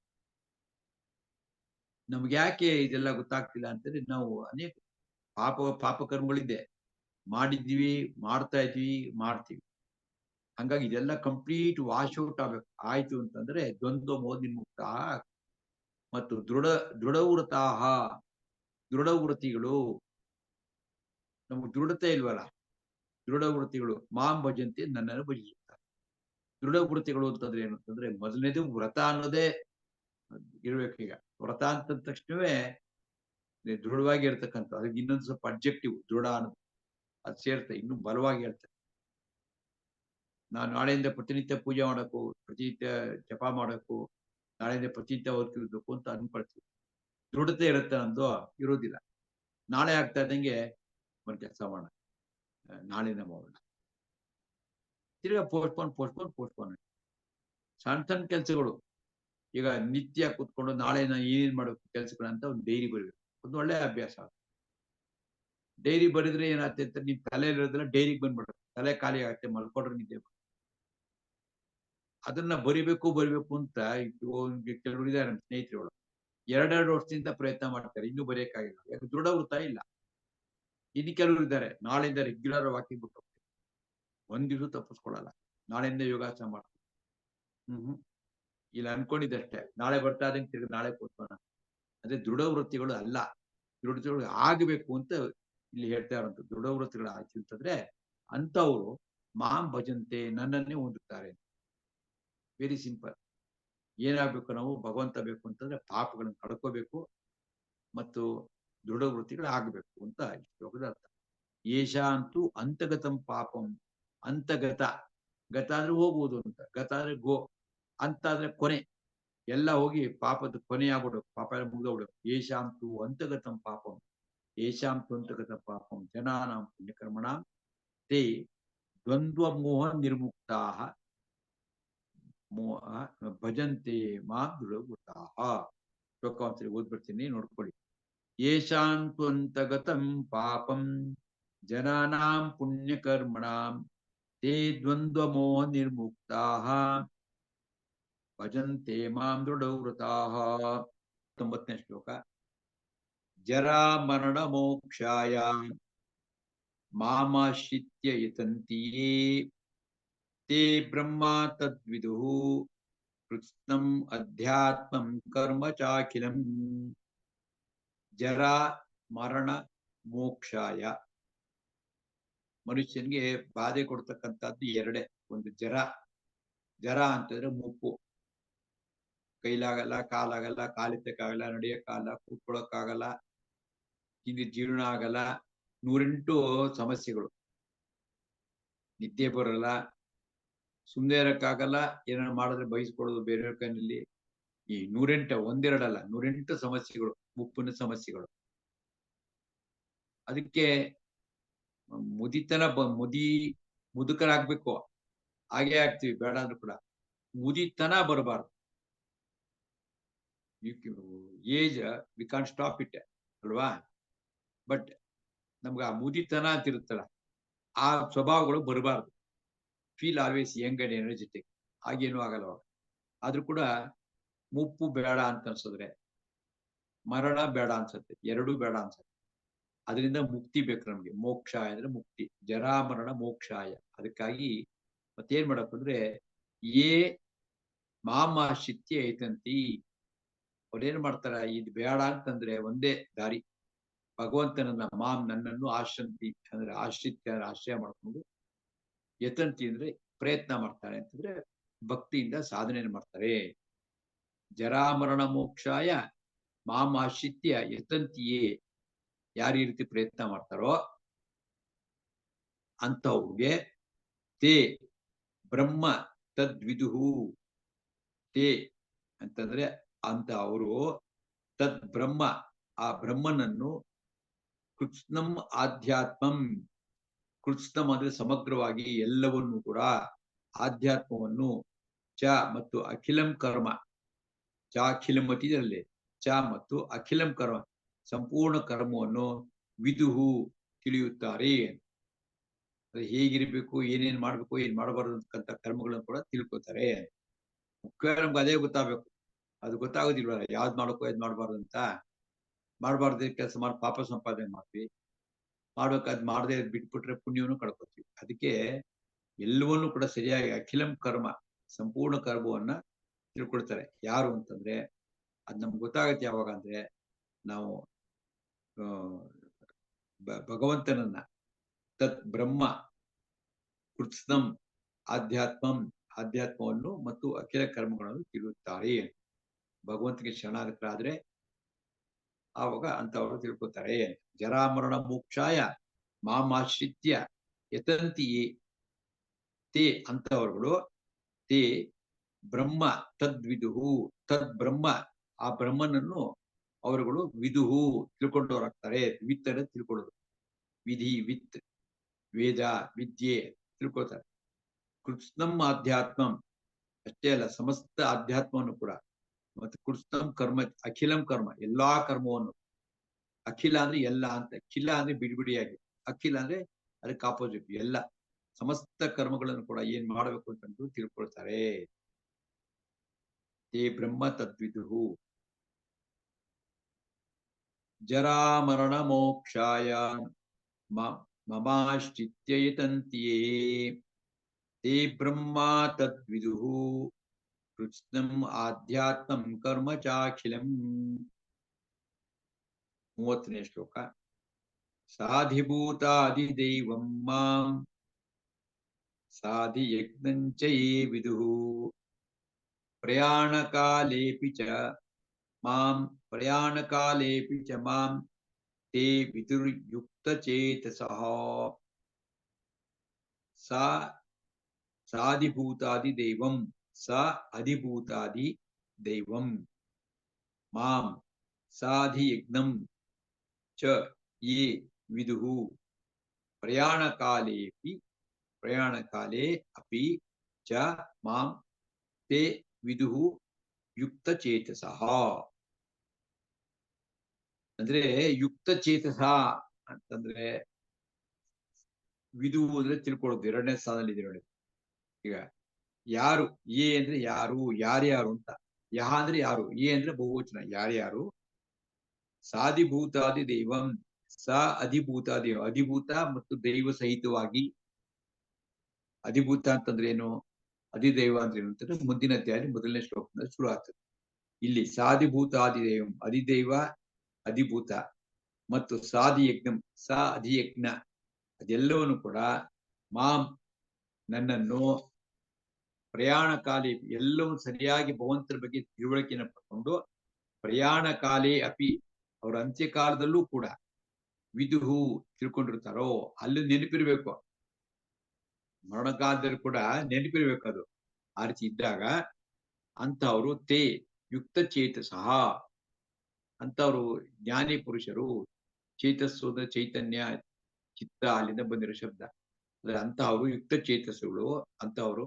ನಮ್ಗೆ ಯಾಕೆ ಇದೆಲ್ಲ ಗೊತ್ತಾಗ್ತಿಲ್ಲ ಅಂತಂದ್ರೆ ನಾವು ಅನೇಕ ಪಾಪಕರ್ಮಗಳಿದೆ ಮಾಡಿದ್ವಿ ಮಾಡ್ತಾ ಇದ್ವಿ ಮಾಡ್ತೀವಿ ಹಂಗಾಗಿ ಇದೆಲ್ಲ ಕಂಪ್ಲೀಟ್ ವಾಶ್ ಔಟ್ ಆಗ್ಬೇಕು ಆಯ್ತು ಅಂತಂದ್ರೆ ದ್ವಂದ್ವ ಮೋಹ ನಿರ್ಮುಕ್ತ ಮತ್ತು ದೃಢವೃತಿಗಳು ನಮ್ಗೆ ದೃಢತೆ ಇಲ್ವಲ್ಲ ದೃಢವೃತಿಗಳು ಮಾಂ ಭಜಂತೆ ನನ್ನನ್ನು ಭಜಿಸುತ್ತಾರೆ. ದೃಢವೃತಿಗಳು ಅಂತಂದ್ರೆ ಏನು ಅಂತಂದ್ರೆ ಮೊದಲನೇದು ವ್ರತ ಅನ್ನೋದೇ ಇರ್ಬೇಕೀಗ ವ್ರತ ಅಂತ ತಕ್ಷಣವೇ ದೃಢವಾಗಿ ಇರ್ತಕ್ಕಂಥ ಅದಕ್ಕೆ ಇನ್ನೊಂದು ಸ್ವಲ್ಪ ಅಬ್ಜೆಕ್ಟಿವ್ ದೃಢ ಅನ್ನೋದು ಅದು ಸೇರ್ತೆ ಇನ್ನು ಬಲವಾಗಿ ಹೇಳ್ತಾರೆ. ನಾವು ನಾಳೆಯಿಂದ ಪ್ರತಿನಿತ್ಯ ಪೂಜೆ ಮಾಡಬೇಕು ಪ್ರತಿನಿತ್ಯ ಜಪ ಮಾಡಬೇಕು ನಾಳೆಯಿಂದ ಪ್ರತಿನಿತ್ಯ ಓದ್ತಿರ್ಬೇಕು ಅಂತ ಅನ್ಕೊಳ್ತೀವಿ. ದೃಢತೆ ಇರುತ್ತೆ ಅನ್ನೋದು ಇರೋದಿಲ್ಲ. ನಾಳೆ ಆಗ್ತಾ ಇದ್ದಂಗೆ ಒಂದು ಕೆಲಸ ಮಾಡೋಣ ನಾಳೆಯಿಂದ ಮಾಡೋಣ ತಿರ್ಗಾ ಪೋಸ್ಟ್ಪೋನ್ ಸಣ್ಣ ಸಣ್ಣ ಕೆಲಸಗಳು ಈಗ ನಿತ್ಯ ಕೂತ್ಕೊಂಡು ನಾಳೆ ನಾನು ಏನೇನ್ ಮಾಡಬೇಕು ಕೆಲಸಗಳಂತ ಒಂದು ಡೈರಿ ಬರೀಬೇಕು ಒಂದು ಒಳ್ಳೆ ಅಭ್ಯಾಸ. ಡೈರಿ ಬರೆದ್ರೆ ಏನಾಗ್ತದೆ ಅಂತ ನಿಮ್ ತಲೆಯಲ್ಲಿ ಇರೋದೆಲ್ಲ ಡೈರಿಗೆ ಬಂದ್ಬಿಡುತ್ತೆ ತಲೆ ಖಾಲಿ ಆಗತ್ತೆ ಮಲ್ಕೊಂಡ್ರೆ ನಿದ್ದೆ ಅದನ್ನ ಬರಿಬೇಕು ಅಂತ ಕೆಲವರು ಇದ್ದಾರೆ ನಮ್ಮ ಸ್ನೇಹಿತರುಗಳು 2 ವರ್ಷದಿಂದ ಪ್ರಯತ್ನ ಮಾಡ್ತಾರೆ ಇನ್ನೂ ಬರೆಯಕ್ಕಾಗಿಲ್ಲ ಯಾಕೆ ದೃಢವೃತ್ತ ಇಲ್ಲ. ಇನ್ನು ಕೆಲವರು ಇದ್ದಾರೆ ನಾಳೆಯಿಂದ ರೆಗ್ಯುಲರ್ ವಾಕಿಂಗ್ ಬಿಟ್ಟು ಒಂದ್ ದಿವಸ ತಪ್ಪಿಸ್ಕೊಳ್ಳಲ್ಲ ನಾಳೆಯಿಂದ ಯೋಗಾಸನ ಮಾಡ್ತಾರೆ. ಇಲ್ಲ ಅನ್ಕೊಂಡಿದ್ದಷ್ಟೇ ನಾಳೆ ಬರ್ತಾ ಇದ್ದಂಗೆ ತಿರ್ಗಿ ನಾಳೆ ಕೂತ್ಕೋಣ ಅದೇ ದೃಢವೃತ್ತಿಗಳು ಅಲ್ಲ. ದೃಢವೃತ್ತಿಗಳು ಆಗಬೇಕು ಅಂತ ಇಲ್ಲಿ ಹೇಳ್ತಾ ಇರೋಂಥ ದೃಢವೃತ್ತಿಗಳು ಆಯ್ತು ಅಂತಂದ್ರೆ ಅಂತವರು ಮಾಂ ಭಜಂತೆ ನನ್ನನ್ನೇ ಹೊಂದುತ್ತಾರೆ. Very simple. ಏನಾಗ್ಬೇಕು ನಾವು ಭಗವಂತ ಬೇಕು ಅಂತಂದ್ರೆ ಪಾಪಗಳನ್ನು ಕಳ್ಕೋಬೇಕು ಮತ್ತು ದೃಢವೃತ್ತಿಗಳು ಆಗಬೇಕು ಅಂತ ಶ್ಲೋಕದ ಅರ್ಥ. ಏಷಾಂತೂ ಅಂತಗತಂ ಪಾಪಂ ಅಂತಗತ ಗತ ಅಂದ್ರೆ ಹೋಗುವುದು ಅಂತ ಗತ ಅಂದ್ರೆ ಗೋ ಅಂತ ಅಂದ್ರೆ ಕೊನೆ ಎಲ್ಲ ಹೋಗಿ ಪಾಪದ ಕೊನೆ ಆಗ್ಬಿಡ್ಬೇಕು ಪಾಪ ಎಲ್ಲ ಮುಗ್ದೋಗ್ಬಿಡ್ಬೇಕು. ಏಷಾಂತೂ ಅಂತಗತಂ ಪಾಪಂ ಏಷಾಂತು ಅಂತಗತ ಪಾಪಂ ಜನಾನಾಂ ಪುಣ್ಯಕರ್ಮಣಾಂ ತೇ ದ್ವಂದ್ವ ಮೋಹ ನಿರ್ಮುಕ್ತಾ ಭಜಂತೆ ಮಾ ದೃಢವೃತಾಃ. ಶ್ಲೋಕ ಒಂದ್ಸರಿ ಓದ್ಬಿಡ್ತೀನಿ ನೋಡ್ಕೊಳ್ಳಿ. ಯೇಷಾಂತು ಅಂತಗತಂ ಪಾಪಂ ಜನಾನಾಂ ಪುಣ್ಯಕರ್ಮಣಾಂ ತೇ ದ್ವಂದ್ವ ಮೋಹ ನಿರ್ಮುಕ್ತಾಃ ಭಜಂತೆ ಮಾಂ ದೃಢವೃತಾಃ. 90ನೇ ಶ್ಲೋಕ. ಜರಾ ಮರಣ ಮೋಕ್ಷಾಯ ಮಾಮಾಶ್ರಿತ್ಯ ಯತಂತಿ ಯೇ ತೇ ಬ್ರಹ್ಮ ತದ್ವಿದುಃ ಕೃತ್ಸ್ನಂ ಅಧ್ಯಾತ್ಮಂ ಕರ್ಮ ಚಾಖಿಲಂ. ಜರ ಮರಣ ಮೋಕ್ಷಾಯ ಮನುಷ್ಯನಿಗೆ ಬಾಧೆ ಕೊಡ್ತಕ್ಕಂಥದ್ದು ಎರಡೇ. ಒಂದು ಜರ ಅಂತಂದ್ರೆ ಮುಪ್ಪು ಕೈಲಾಗಲ್ಲ ಕಾಲಾಗಲ್ಲ ಕಾಲಿತ್ತಕ್ಕಾಗಲ್ಲ ನಡೆಯಕ್ಕಾಗಲ್ಲ ಕೂತ್ಕೊಳ್ಳೋಕ್ಕಾಗಲ್ಲ ತಿಂದಿ ಜೀರ್ಣ ಆಗಲ್ಲ 108 ಸಮಸ್ಯೆಗಳು. ನಿದ್ದೆ ಬರಲ್ಲ ಸುಮ್ಮನೆ ಇರಕ್ಕಾಗಲ್ಲ ಏನಾದ್ರು ಮಾಡಿದ್ರೆ ಬಯಸ್ಕೊಡೋದು ಬೇರೆಯವ್ರ ಕೈನಲ್ಲಿ. ಈ 108 ಒಂದೆರಡಲ್ಲ 108 ಸಮಸ್ಯೆಗಳು ಮುಪ್ಪಿನ ಸಮಸ್ಯೆಗಳು. ಅದಕ್ಕೆ ಮುದಿತನ ಮುದುಕರಾಗ್ಬೇಕು ಹಾಗೆ ಆಗ್ತೀವಿ ಬೇಡ ಅಂದ್ರೂ ಕೂಡ ಮುದಿತನ ಬರಬಾರ್ದು. Age we can't stop it ಅಲ್ವಾ. ಬಟ್ ನಮ್ಗೆ ಆ ಮುದಿತನ ಅಂತ ಇರುತ್ತಲ್ಲ ಆ ಸ್ವಭಾವಗಳು ಬರಬಾರ್ದು. Feel always young and energetic. ಹಾಗೇನೂ ಆಗಲ್ಲ ಅವಾಗ. ಆದ್ರೂ ಕೂಡ ಮುಪ್ಪು ಬೇಡ ಅಂತ ಅನ್ಸಿದ್ರೆ, ಮರಣ ಬೇಡ ಅನ್ಸುತ್ತೆ, ಎರಡೂ ಬೇಡ ಅನ್ಸುತ್ತೆ. ಅದರಿಂದ ಮುಕ್ತಿ ಬೇಕು ನಮ್ಗೆ. ಮೋಕ್ಷಾಯ ಅಂದ್ರೆ ಮುಕ್ತಿ, ಜರಾಮರಣ ಮೋಕ್ಷಾಯ. ಅದಕ್ಕಾಗಿ ಮತ್ತೇನ್ ಮಾಡಪ್ಪ ಅಂದ್ರೆ, ಏ ಮಾಮಾಶ್ರಿತ್ಯ ಐತಂತಿ. ಅವ್ರೇನ್ ಮಾಡ್ತಾರ, ಇದು ಬೇಡ ಅಂತಂದ್ರೆ ಒಂದೇ ದಾರಿ, ಭಗವಂತನನ್ನ ನನ್ನನ್ನು ಆಶ್ರಂತಿ ಅಂದ್ರೆ ಆಶ್ರಯ ಮಾಡ್ಕೊಂಡು, ಯತಂತಿ ಅಂದ್ರೆ ಪ್ರಯತ್ನ ಮಾಡ್ತಾರೆ ಅಂತಂದ್ರೆ ಭಕ್ತಿಯಿಂದ ಸಾಧನೆ ಮಾಡ್ತಾರೆ. ಜರಾಮರಣ ಮೋಕ್ಷಾಯ ಮಾಮಾಶ್ರಿತ್ಯ ಯತಂತಿಯೇ. ಯಾರು ಈ ರೀತಿ ಪ್ರಯತ್ನ ಮಾಡ್ತಾರೋ ಅಂತವ್ರಿಗೆ ತೇ ಬ್ರಹ್ಮ ತದ್ವಿದುಹು. ತೇ ಅಂತಂದ್ರೆ ಅಂತ ಅವರು ತದ್ ಬ್ರಹ್ಮ, ಆ ಬ್ರಹ್ಮನನ್ನು, ಕೃತ್ಸ್ನಂ ಆಧ್ಯಾತ್ಮಂ. ಕೃತ್ಸ್ನಂ ಅಂದ್ರೆ ಸಮಗ್ರವಾಗಿ ಎಲ್ಲವನ್ನೂ ಕೂಡ, ಆಧ್ಯಾತ್ಮವನ್ನು, ಚ ಮತ್ತು ಅಖಿಲಂ ಕರ್ಮ, ಚಾಖಿಲಂ ಮತಿಯಲ್ಲಿ ಚ ಮತ್ತು ಅಖಿಲಂ ಕರ್ಮ, ಸಂಪೂರ್ಣ ಕರ್ಮವನ್ನು ವಿದುಹು ತಿಳಿಯುತ್ತಾರೆ. ಹೇಗಿರ್ಬೇಕು, ಏನೇನ್ ಮಾಡ್ಬೇಕು, ಏನ್ ಮಾಡಬಾರ್ದು ಅಂತಕ್ಕಂಥ ಕರ್ಮಗಳನ್ನು ಕೂಡ ತಿಳ್ಕೊತಾರೆ. ಮುಖ್ಯ ನಮ್ಗೆ ಅದೇ ಗೊತ್ತಾಗಬೇಕು. ಅದು ಗೊತ್ತಾಗೋದಿಲ್ವ, ಯಾವ್ದು ಮಾಡ್ಬೇಕು ಯಾವ್ದು ಮಾಡಬಾರ್ದು ಅಂತ. ಮಾಡಬಾರ್ದು ಕೆಲಸ ಮಾಡಿ ಪಾಪ ಸಂಪಾದನೆ ಮಾಡ್ತೀವಿ, ಮಾಡ್ಬೇಕಾದ್ ಮಾಡದೆ ಬಿಟ್ಬಿಟ್ರೆ ಪುಣ್ಯವನ್ನು ಕಳ್ಕೊತೀವಿ. ಅದಕ್ಕೆ ಎಲ್ಲವನ್ನೂ ಕೂಡ ಸರಿಯಾಗಿ ಅಖಿಲಂ ಕರ್ಮ, ಸಂಪೂರ್ಣ ಕರ್ಮವನ್ನ ತಿಳ್ಕೊಳ್ತಾರೆ. ಯಾರು ಅಂತಂದ್ರೆ, ಅದ್ ನಮ್ಗೆ ಗೊತ್ತಾಗತ್ತೆ ಯಾವಾಗ ಅಂದ್ರೆ, ನಾವು ಭಗವಂತನನ್ನ, ತತ್ ಬ್ರಹ್ಮ ಕೃತ್ಸ್ನಂ ಆಧ್ಯಾತ್ಮಂ, ಆಧ್ಯಾತ್ಮವನ್ನು ಮತ್ತು ಅಖಿಲ ಕರ್ಮಗಳನ್ನು ತಿಳಿಯುತ್ತಾರೆ. ಭಗವಂತನಿಗೆ ಶರಣಾಗತರಾದ್ರೆ ಆವಾಗ ಅಂತವರು ತಿಳ್ಕೊತಾರೆ. ಜರಾಮರಣ ಮೋಕ್ಷಾಯ ಮಾಮಾಶ್ರಿತ್ಯ ಯತಂತಿಯೇ ತೇ, ಅಂತವರುಗಳು ತೇ ಬ್ರಹ್ಮ ತದ್ವಿದುಹು. ತದ್ ಬ್ರಹ್ಮ, ಆ ಬ್ರಹ್ಮನನ್ನು ಅವರುಗಳು ವಿದುಹು ತಿಳ್ಕೊಂಡವರಾಗ್ತಾರೆ. ವಿತ್ ಅನ್ನ ತಿಳ್ಕೊಳ್ಳೋದು, ವಿಧಿ ವಿತ್, ವೇದ ವಿದ್ಯೆ ತಿಳ್ಕೊಳ್ತಾರೆ. ಕೃತ್ಸ್ನಂ ಆಧ್ಯಾತ್ಮಂ ಅಷ್ಟೇ ಅಲ್ಲ, ಸಮಸ್ತ ಆಧ್ಯಾತ್ಮವನ್ನು ಕೂಡ, ಮತ್ತು ಕೃತ್ಸ್ನಂ ಕರ್ಮ ಅಖಿಲಂ ಕರ್ಮ, ಎಲ್ಲಾ ಕರ್ಮವನ್ನು. ಅಖಿಲ ಅಂದ್ರೆ ಎಲ್ಲ ಅಂತ, ಖಿಲ ಅಂದ್ರೆ ಬಿಡಿಬಿಡಿಯಾಗಿ, ಅಖಿಲ ಅಂದ್ರೆ ಅದಕ್ಕೆ ಆಪೋಸಿಟ್, ಎಲ್ಲ ಸಮಸ್ತ ಕರ್ಮಗಳನ್ನು ಕೂಡ ಏನ್ ಮಾಡಬೇಕು ಅಂತ ತಿಳ್ಕೊಳ್ತಾರೆ. ತೇ ಬ್ರಹ್ಮ ತದ್ವಿದುಹು. ಜರಾಮರಣ ಮೋಕ್ಷಾಯ ಮಮಾಶ್ರಿತ್ಯ ಯತಂತಿಯೇ ತೇ ಬ್ರಹ್ಮ ತದ್ವಿದುಹು ಕೃತ್ಸ್ನಂ ಆಧ್ಯಾತ್ಮಂ ಕರ್ಮ ಚಾಖಿಲಂ. 30ನೇ ಶ್ಲೋಕ. ಸಾಧಿಭೂತಾದಿದೈವಂ ಮಾಂ ಸಾಧಿ ಯಜ್ಞಂಚ ಯೇ ವಿದುಹು ಪ್ರಯಾಣಕಾಲೇಪಿ ಚ ಮಾಂ ತೇ ವಿದುರ್ಯುಕ್ತಚೇತಸಃ. ಸಾ ಸಾಧಿಭೂತಾದಿ ದೈವಂ, ಸ ಅಧಿಭೂತಾದಿ ದೈವಂ, ಮಾಂ ಸಾಧಿ ಯಜ್ಞಂ ಚ ಯೇ ವಿದುಹು ಪ್ರಯಾಣಕಾಲೇ ಅಪಿ ಚ ಮಾಂ ತೇ ವಿದುಹು ಯುಕ್ತಚೇತಸಃ. ಅಂದ್ರೆ ಯುಕ್ತಚೇತಸ ಅಂತಂದ್ರೆ, ವಿದುಹು ಅಂದ್ರೆ ತಿಳ್ಕೊಳ್ಳೋದು. 2ನೇ ಸ್ಥಾನದಲ್ಲಿ ಇದೆ ನೋಡಿ. ಈಗ ಯಾರು, ಏ ಅಂದ್ರೆ ಯಾರು, ಯಾರ್ಯಾರು ಅಂತ. ಯಹ ಅಂದ್ರೆ ಯಾರು, ಏ ಅಂದ್ರೆ ಬಹುವಚನ, ಯಾರ್ಯಾರು. ಸಾಧಿಭೂತಾದಿ ದೈವಂ, ಸ ಅಧಿಭೂತಾದಿ, ಅಧಿಭೂತ ಮತ್ತು ದೈವ ಸಹಿತವಾಗಿ. ಅಧಿಭೂತ ಅಂತಂದ್ರೆ ಏನು, ಅಧಿದೈವ ಅಂದ್ರೆ ಏನು ಅಂತಂದ್ರೆ ಮುಂದಿನ ಅಧ್ಯಾಯ 1ನೇ ಶ್ಲೋಕದಿಂದ ಶುರು ಆಗ್ತದೆ. ಇಲ್ಲಿ ಸಾಧಿಭೂತಾದಿ ದೈವಂ, ಅಧಿದೈವ ಅಧಿಭೂತ ಮತ್ತು ಸಾಧಿ ಯಜ್ಞಂ, ಸ ಅಧಿಯಜ್ಞ, ಅದೆಲ್ಲವನ್ನು ಕೂಡ ಮಾಂ ನನ್ನನ್ನು, ಪ್ರಯಾಣ ಕಾಲೇ ಎಲ್ಲವೂ ಸರಿಯಾಗಿ ಭಗವಂತರ ಬಗ್ಗೆ ತಿಳುವಳಿಕೆಯನ್ನು ಪಡ್ಕೊಂಡು, ಪ್ರಯಾಣ ಕಾಲೇ ಅಪಿ ಅವರ ಅಂತ್ಯಕಾಲದಲ್ಲೂ ಕೂಡ ವಿದುಹು ತಿಳ್ಕೊಂಡಿರ್ತಾರೋ. ಅಲ್ಲಿ ನೆನಪಿರ್ಬೇಕು, ಮರಣಕಾಲದಲ್ಲಿ ಕೂಡ ನೆನಪಿರ್ಬೇಕು ಅದು. ಆ ರೀತಿ ಇದ್ದಾಗ ಅಂತವರು ತೇ ಯುಕ್ತ ಚೇತಸಃ, ಅಂತವರು ಜ್ಞಾನಿ ಪುರುಷರು. ಚೇತಸ್ಸು ಅಂದ್ರೆ ಚೈತನ್ಯ, ಚಿತ್ತ, ಅಲ್ಲಿಂದ ಬಂದಿರೋ ಶಬ್ದ. ಅಂದ್ರೆ ಅಂತವರು ಯುಕ್ತ ಚೇತಸ್ಸುಗಳು. ಅಂತವರು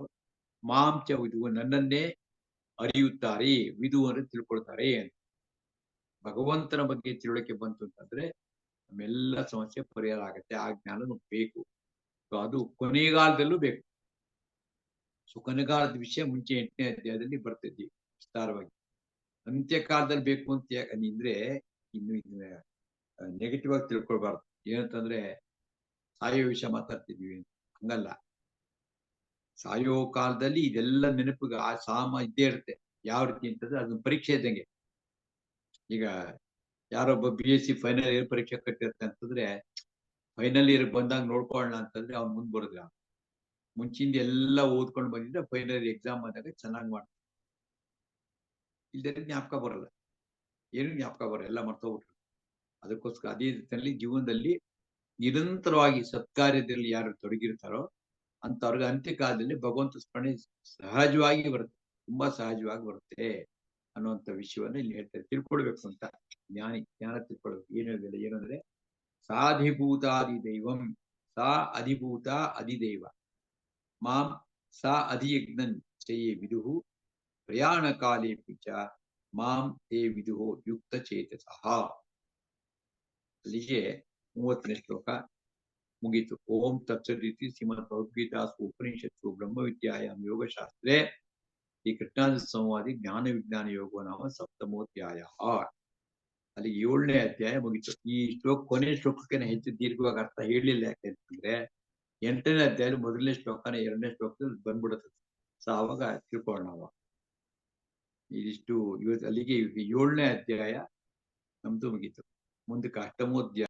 ಮಾಂಚ ವಿದುಹು, ನನ್ನನ್ನೇ ಅರಿಯುತ್ತಾರೆ. ವಿದು ಅಂದ್ರೆ ತಿಳ್ಕೊಳ್ತಾರೆ. ಭಗವಂತನ ಬಗ್ಗೆ ತಿಳುವಳಿಕೆ ಬಂತು ಅಂತಂದ್ರೆ ನಮ್ಮೆಲ್ಲ ಸಮಸ್ಯೆ ಪರಿಹಾರ ಆಗತ್ತೆ. ಆ ಜ್ಞಾನ ನಮ್ಗೆ ಬೇಕು. ಅದು ಕೊನೆಗಾಲದಲ್ಲೂ ಬೇಕು. ಸೊ ಕೊನೆಗಾಲದ ವಿಷಯ ಮುಂಚೆ 8ನೇ ಅಧ್ಯಾಯದಲ್ಲಿ ಬರ್ತಿದ್ವಿ ವಿಸ್ತಾರವಾಗಿ. ಅಂತ್ಯಕಾಲದಲ್ಲಿ ಬೇಕು ಅಂತ ಅಂದ್ರೆ ಇನ್ನು ಇದನ್ನ ನೆಗೆಟಿವ್ ಆಗಿ ತಿಳ್ಕೊಳ್ಬಾರ್ದು. ಏನಂತಂದ್ರೆ ಸಾಯೋ ವಿಷಯ ಮಾತಾಡ್ತಿದ್ವಿ, ಹಂಗಲ್ಲ. ಸಾಯೋ ಕಾಲದಲ್ಲಿ ಇದೆಲ್ಲ ನೆನಪಿಗೆ ಆ ಸಾಮ ಇದ್ದೇ ಇರುತ್ತೆ. ಯಾವ ರೀತಿ ಅಂತಂದ್ರೆ ಅದನ್ನ ಪರೀಕ್ಷೆ ಇದ್ದಂಗೆ. ಈಗ ಯಾರೊಬ್ಬ BSc ಫೈನಲ್ ಇಯರ್ ಪರೀಕ್ಷೆ ಕಟ್ಟಿರ್ತೆ ಅಂತಂದ್ರೆ ಫೈನಲ್ ಇಯರ್ ಬಂದಾಗ ನೋಡ್ಕೊಳ್ಳೋಣ ಅಂತಂದ್ರೆ ಅವ್ನು ಮುಂದ್ ಬರೋದಿಲ್ಲ. ಮುಂಚಿಂದ ಎಲ್ಲ ಓದ್ಕೊಂಡು ಬಂದಿದ್ರೆ ಫೈನಲ್ ಇಯರ್ ಎಕ್ಸಾಮ್ ಬಂದಾಗ ಚೆನ್ನಾಗಿ ಮಾಡ್ತಾರೆ. ಇಲ್ದೇ ಜ್ಞಾಪಕ ಬರಲ್ಲ, ಏನು ಜ್ಞಾಪಕ ಬರಲ್ಲ, ಎಲ್ಲ ಮರ್ತೋಗ್ಬಿಟ್ರು. ಅದಕ್ಕೋಸ್ಕರ ಅದೇ ರೀತಿಯಲ್ಲಿ ಜೀವನದಲ್ಲಿ ನಿರಂತರವಾಗಿ ಸತ್ಕಾರ್ಯದಲ್ಲಿ ಯಾರು ತೊಡಗಿರ್ತಾರೋ ಅಂತವ್ರಿಗೆ ಅಂತ್ಯಕಾಲದಲ್ಲಿ ಭಗವಂತ ಸ್ಮರಣೆ ಸಹಜವಾಗಿ ಬರುತ್ತೆ, ತುಂಬಾ ಸಹಜವಾಗಿ ಬರುತ್ತೆ ಅನ್ನುವಂಥ ವಿಷಯವನ್ನ ಇಲ್ಲಿ ಹೇಳ್ತಾರೆ. ತಿಳ್ಕೊಳ್ಬೇಕು ಅಂತ ಜ್ಞಾನ ತಿಳ್ಕೊಳ್ಬೇಕು. ಏನು ಹೇಳಿಲ್ಲ, ಏನಂದ್ರೆ ಸಾಧಿಭೂತಾದಿ ದೈವಂ ಸಾ ಅಧಿಭೂತ ಅಧಿದೈವ ಮಾಂ ಸಾ ಅಧಿಯಜ್ಞನ್ ಚಯೇ ವಿದುಹು ಪ್ರಯಾಣ ಕಾಲೇ ಪಿಚ ಮಾಂ ತೇ ವಿದುಹೋ ಯುಕ್ತ ಚೇತಸಃ. ಅಲ್ಲಿಗೆ 30ನೇ ಶ್ಲೋಕ ಮುಗೀತು. ಓಂ ತತ್ಸದಿತಿ ಶ್ರೀಮದ್ ಭಗವದ್ಗೀತಾಸು ಉಪನಿಷತ್ಸು ಬ್ರಹ್ಮವಿದ್ಯಾಯಾಂ ಯೋಗಶಾಸ್ತ್ರೇ ಈ ಕೃಷ್ಣಾರ್ಜುನ ಸಂವಾದಿ ಜ್ಞಾನ ವಿಜ್ಞಾನ ಯೋಗೋ ನಾಮ ಸಪ್ತಮೋಧ್ಯಾಯ. ಅಲ್ಲಿ 7ನೇ ಅಧ್ಯಾಯ ಮುಗೀತು. ಈ ಕೊನೆ ಶ್ಲೋಕಕ್ಕೆ ಹೆಚ್ಚು ದೀರ್ಘವಾಗಿ ಅರ್ಥ ಹೇಳಲಿಲ್ಲ. ಯಾಕೆಂತಂದ್ರೆ 8ನೇ ಅಧ್ಯಾಯ ಮೊದಲನೇ ಶ್ಲೋಕನ 2ನೇ ಶ್ಲೋಕದಲ್ಲಿ ಬಂದ್ಬಿಡುತ್ತೆ. ಸೊ ಅವಾಗ ತಿಳ್ಕೊಳ್ಳೋಣ ನಾವು. ಇದಿಷ್ಟು ಇವತ್ತು ಅಲ್ಲಿಗೆ 7ನೇ ಅಧ್ಯಾಯ ನಮ್ದು ಮುಗೀತು. ಮುಂದಕ್ಕೆ 8ಮೋಧ್ಯಾಯ